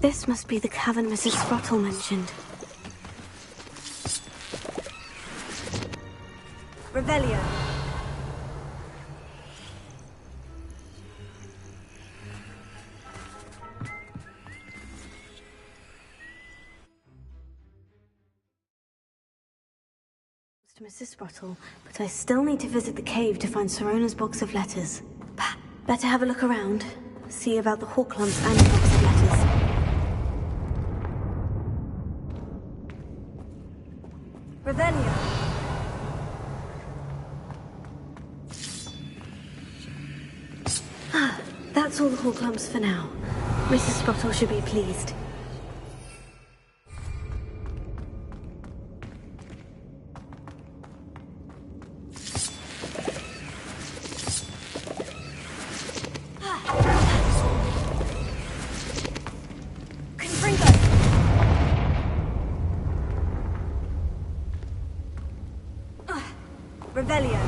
[SPEAKER 1] This must be the cavern Mrs. Sprottle mentioned.
[SPEAKER 12] Revelio.
[SPEAKER 1] To Mrs. Sprottle, but I still need to visit the cave to find Sirona's box of letters. Better have a look around. See about the Hawklumps and the box of letters.
[SPEAKER 12] Revelio.
[SPEAKER 1] That's all the Hawklumps for now. Mrs. Sprottle should be pleased.
[SPEAKER 12] Revelio.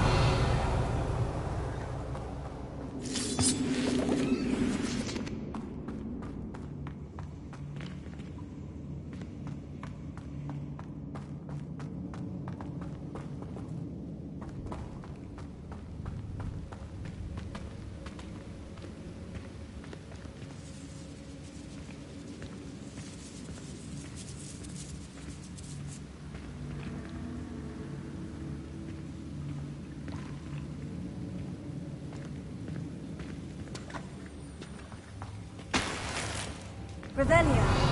[SPEAKER 12] Revelio.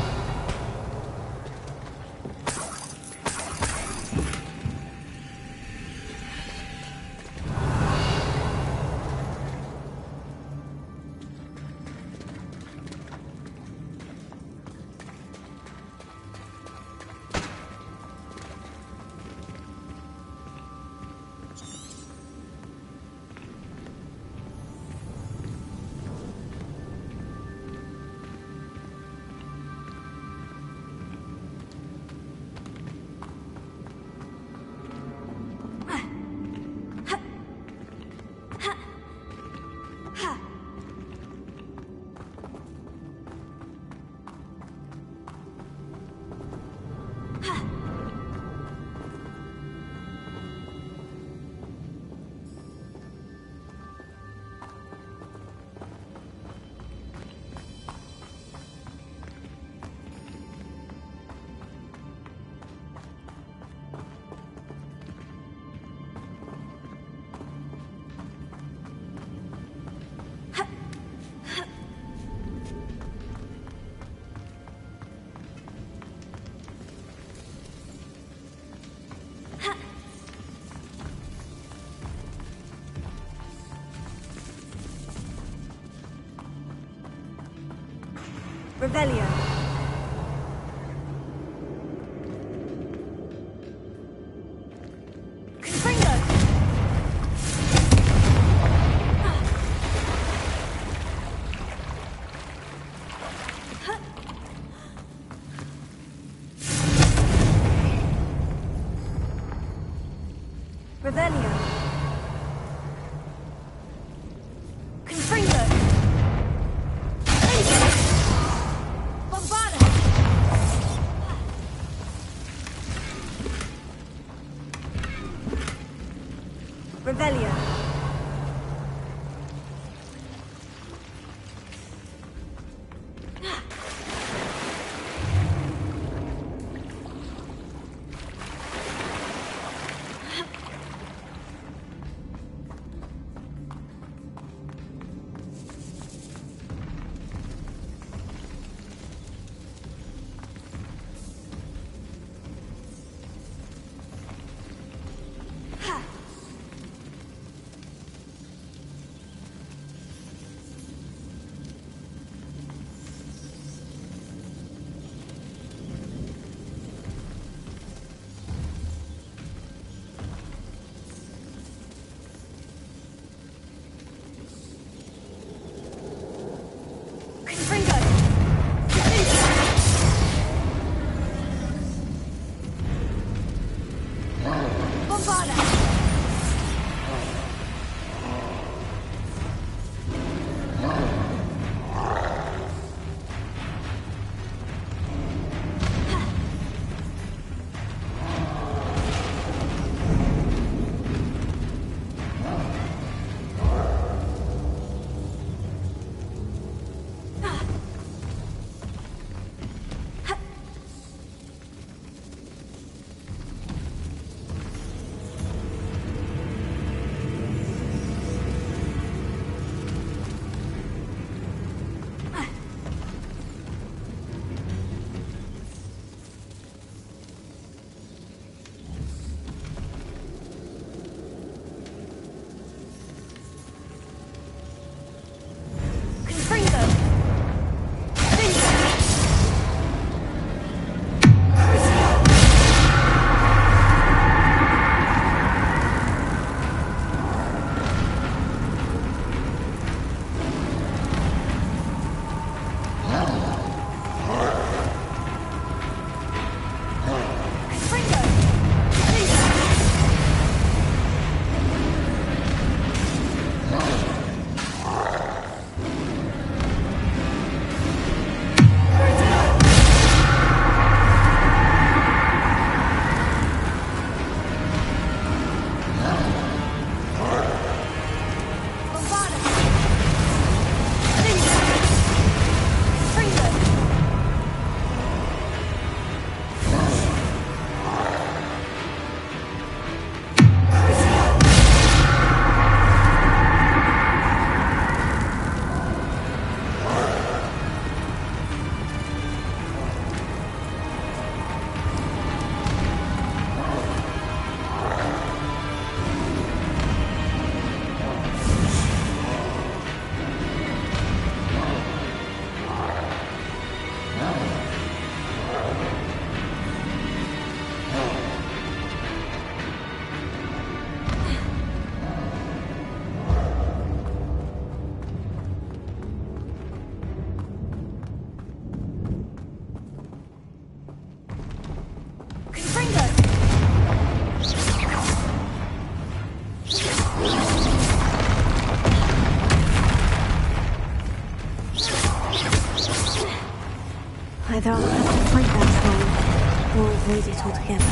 [SPEAKER 12] Revelio. Confringo. Revelio. Confringo. Revelio.
[SPEAKER 1] avoid it altogether.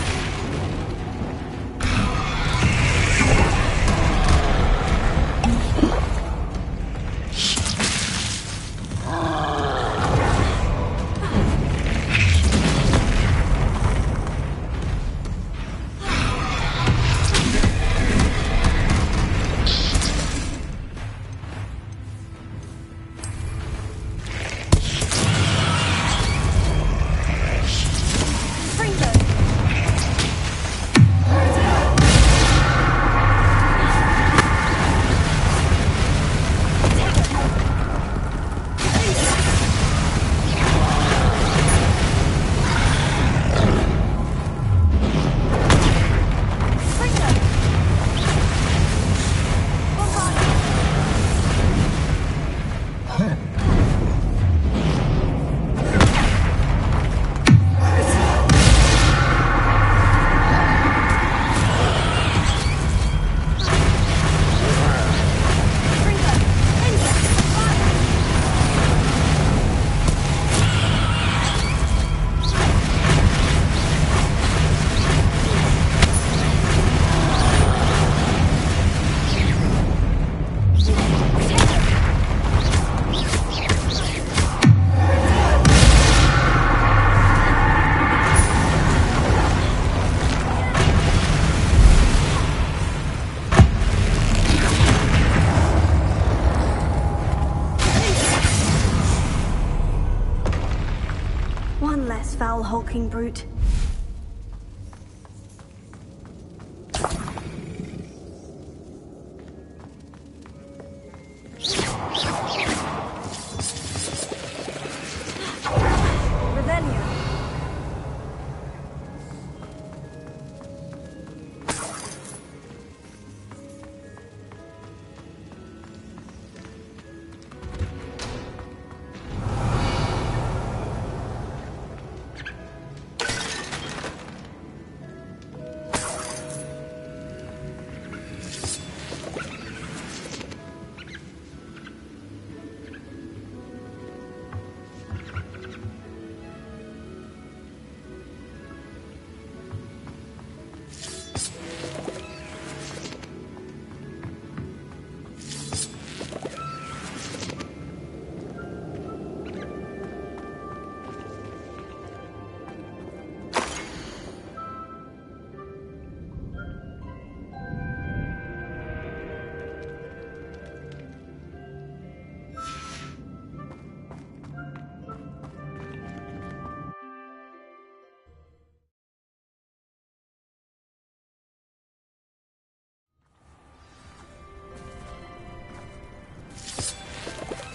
[SPEAKER 1] One less foul hulking brute.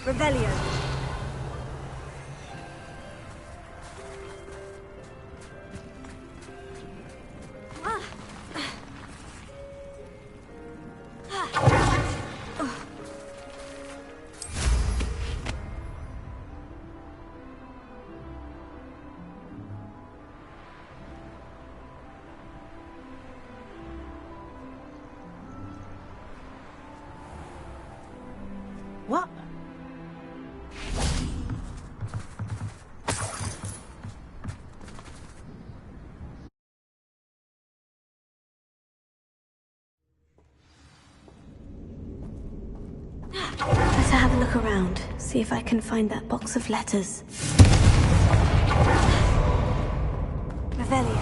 [SPEAKER 12] Revelio.
[SPEAKER 1] What? Better have a look around, see if I can find that box of letters. Revelio.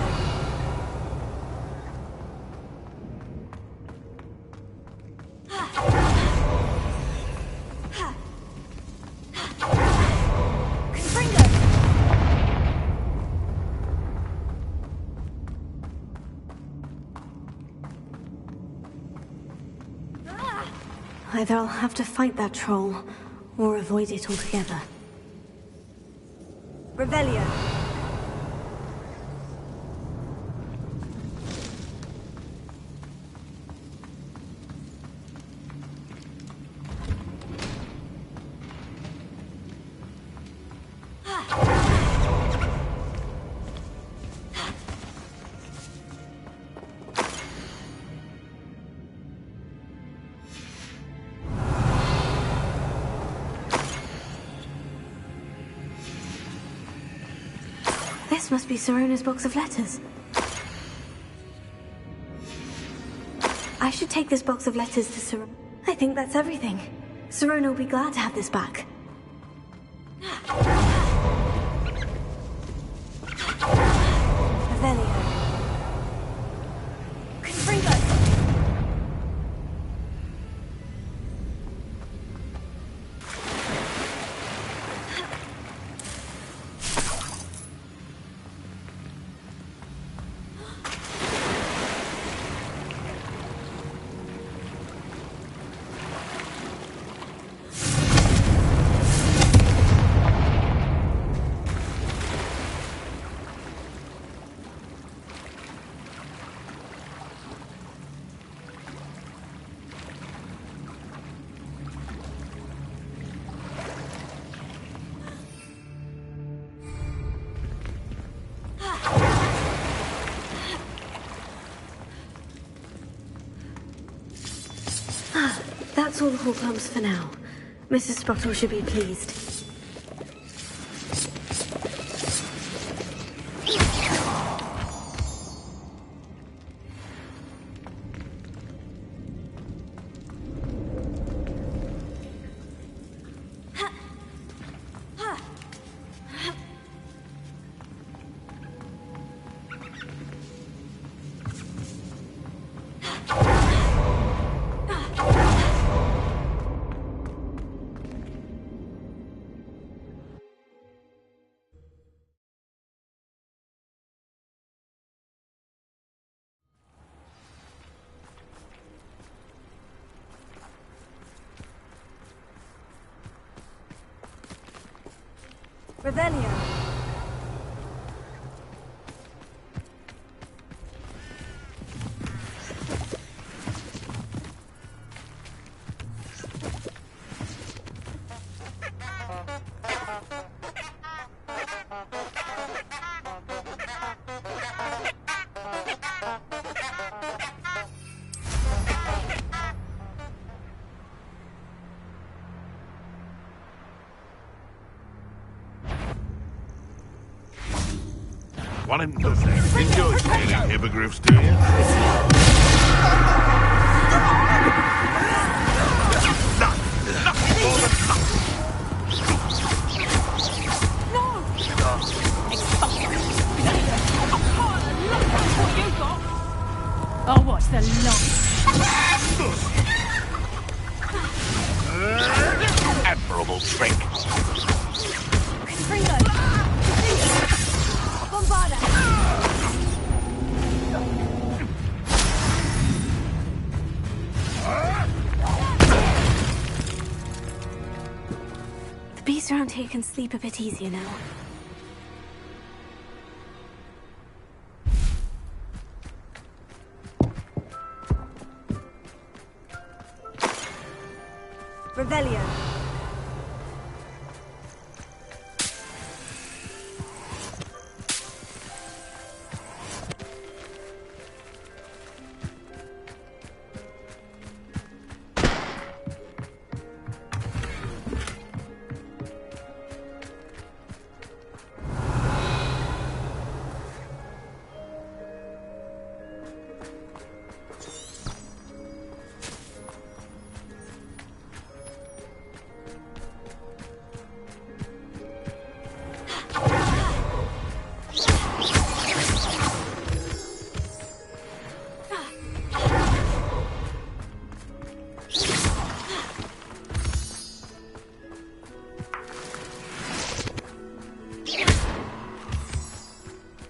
[SPEAKER 1] Either I'll have to fight that troll, or avoid it altogether.
[SPEAKER 12] Revelio.
[SPEAKER 1] must be Sorona's box of letters. I should take this box of letters to Sorona. I think that's everything. Sorona will be glad to have this back. Revelio. Confringo! That's all the hall plums for now. Mrs. Spottle should be pleased.
[SPEAKER 12] Revelio.
[SPEAKER 6] One in the enjoy stealing hippogriffs, do you? Nothing more than nothing.
[SPEAKER 14] Oh, what's the lot?
[SPEAKER 6] Admirable trick.
[SPEAKER 12] Confringo. Bombarda.
[SPEAKER 1] The beast around here can sleep a bit easier now.
[SPEAKER 12] Revelio.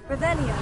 [SPEAKER 12] Revelio.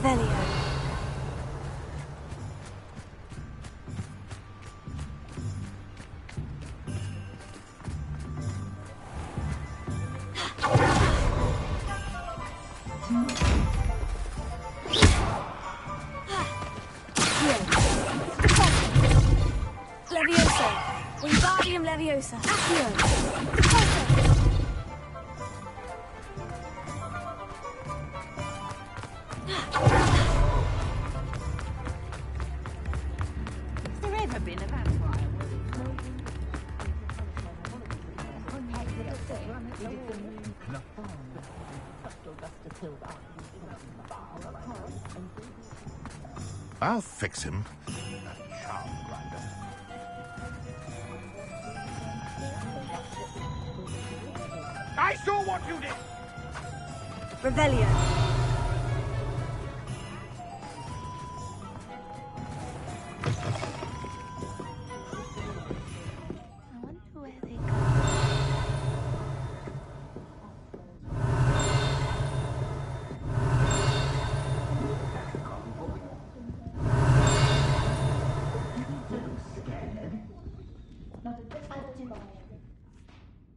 [SPEAKER 12] Revelio. Leviosa. Wingardium Leviosa. Accio.
[SPEAKER 9] Has there ever been a vampire?
[SPEAKER 6] I'll fix him.
[SPEAKER 15] I saw what you did!
[SPEAKER 12] Revelio.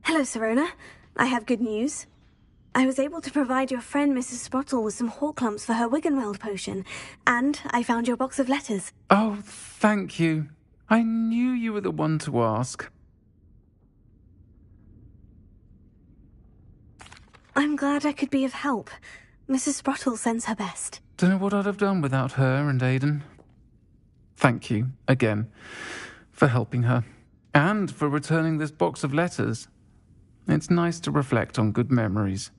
[SPEAKER 12] Hello, Serona. I have good news. I was able to provide your friend Mrs. Sprottle with some Horklumps for her Wiggenweld potion, and I found your box of letters.
[SPEAKER 13] Oh, thank you. I knew you were the one to ask.
[SPEAKER 1] I'm glad I could be of help. Mrs. Sprottle sends her best.
[SPEAKER 13] Don't know what I'd have done without her and Aidan. Thank you, again, for helping her, and for returning this box of letters. It's nice to reflect on good memories.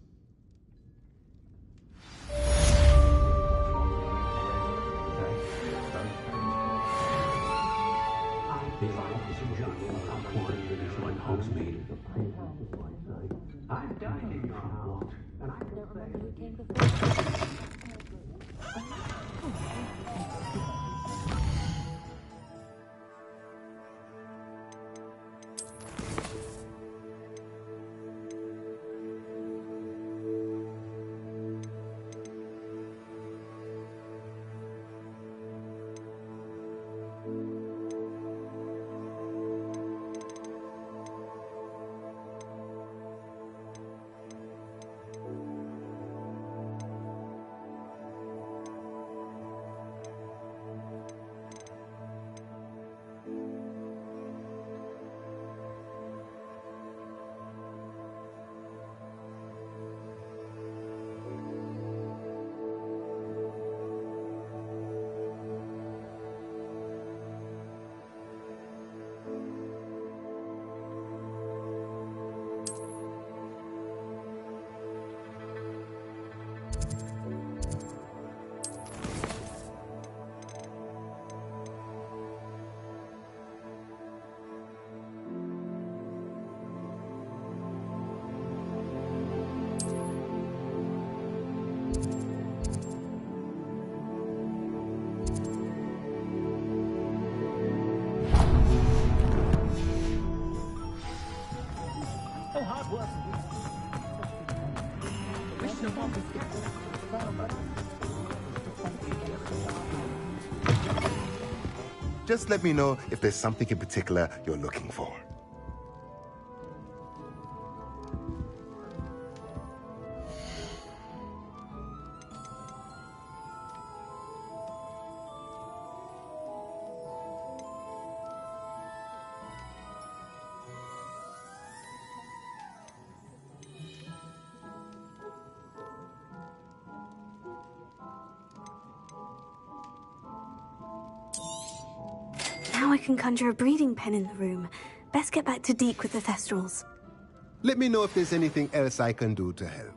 [SPEAKER 16] Just let me know if there's something in particular you're looking for.
[SPEAKER 1] Now I can conjure a breeding pen in the room. Best get back to Deke with the Thestrals.
[SPEAKER 16] Let me know if there's anything else I can do to help.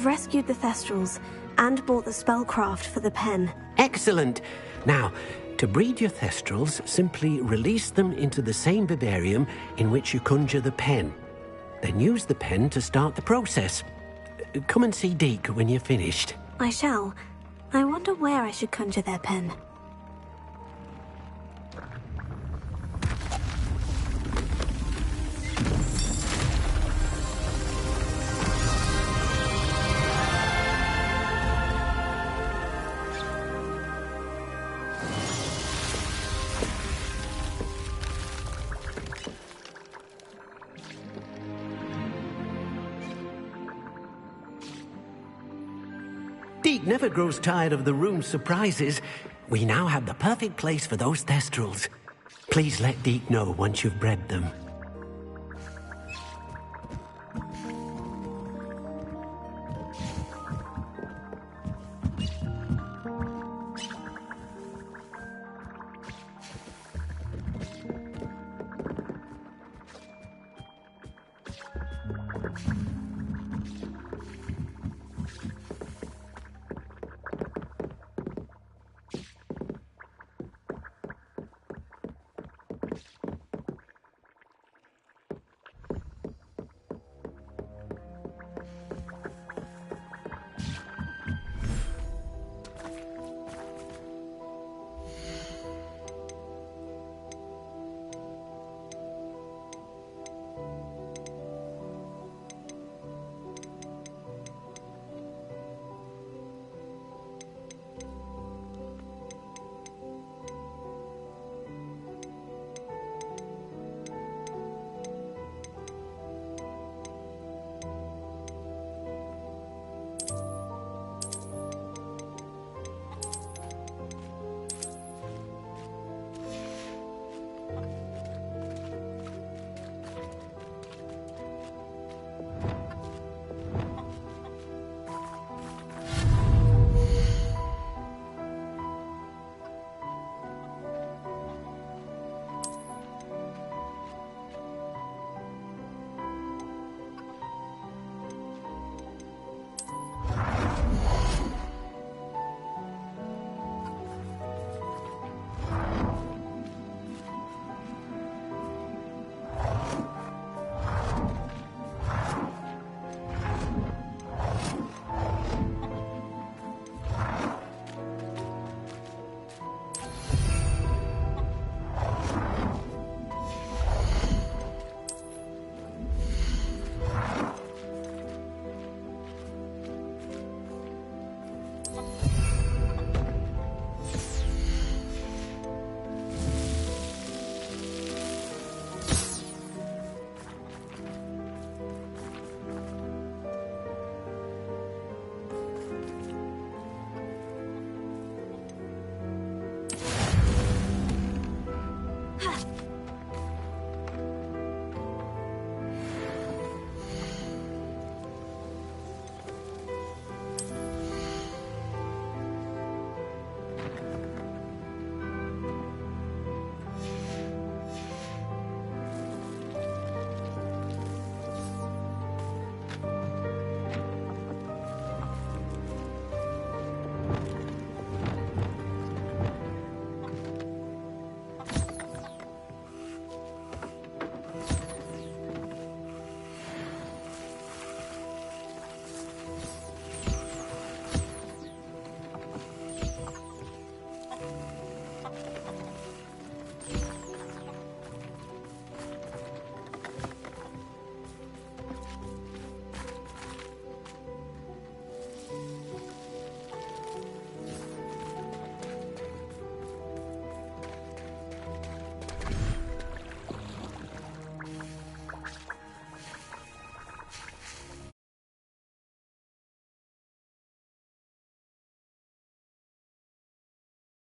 [SPEAKER 12] I've rescued the Thestrals and bought the spellcraft for the pen.
[SPEAKER 2] Excellent! Now, to breed your Thestrals, simply release them into the same vivarium in which you conjure the pen. Then use the pen to start the process. Come and see Deke when you're finished.
[SPEAKER 12] I shall. I wonder where I should conjure their pen.
[SPEAKER 2] Deke never grows tired of the room's surprises. We now have the perfect place for those Thestrals. Please let Deke know once you've bred them.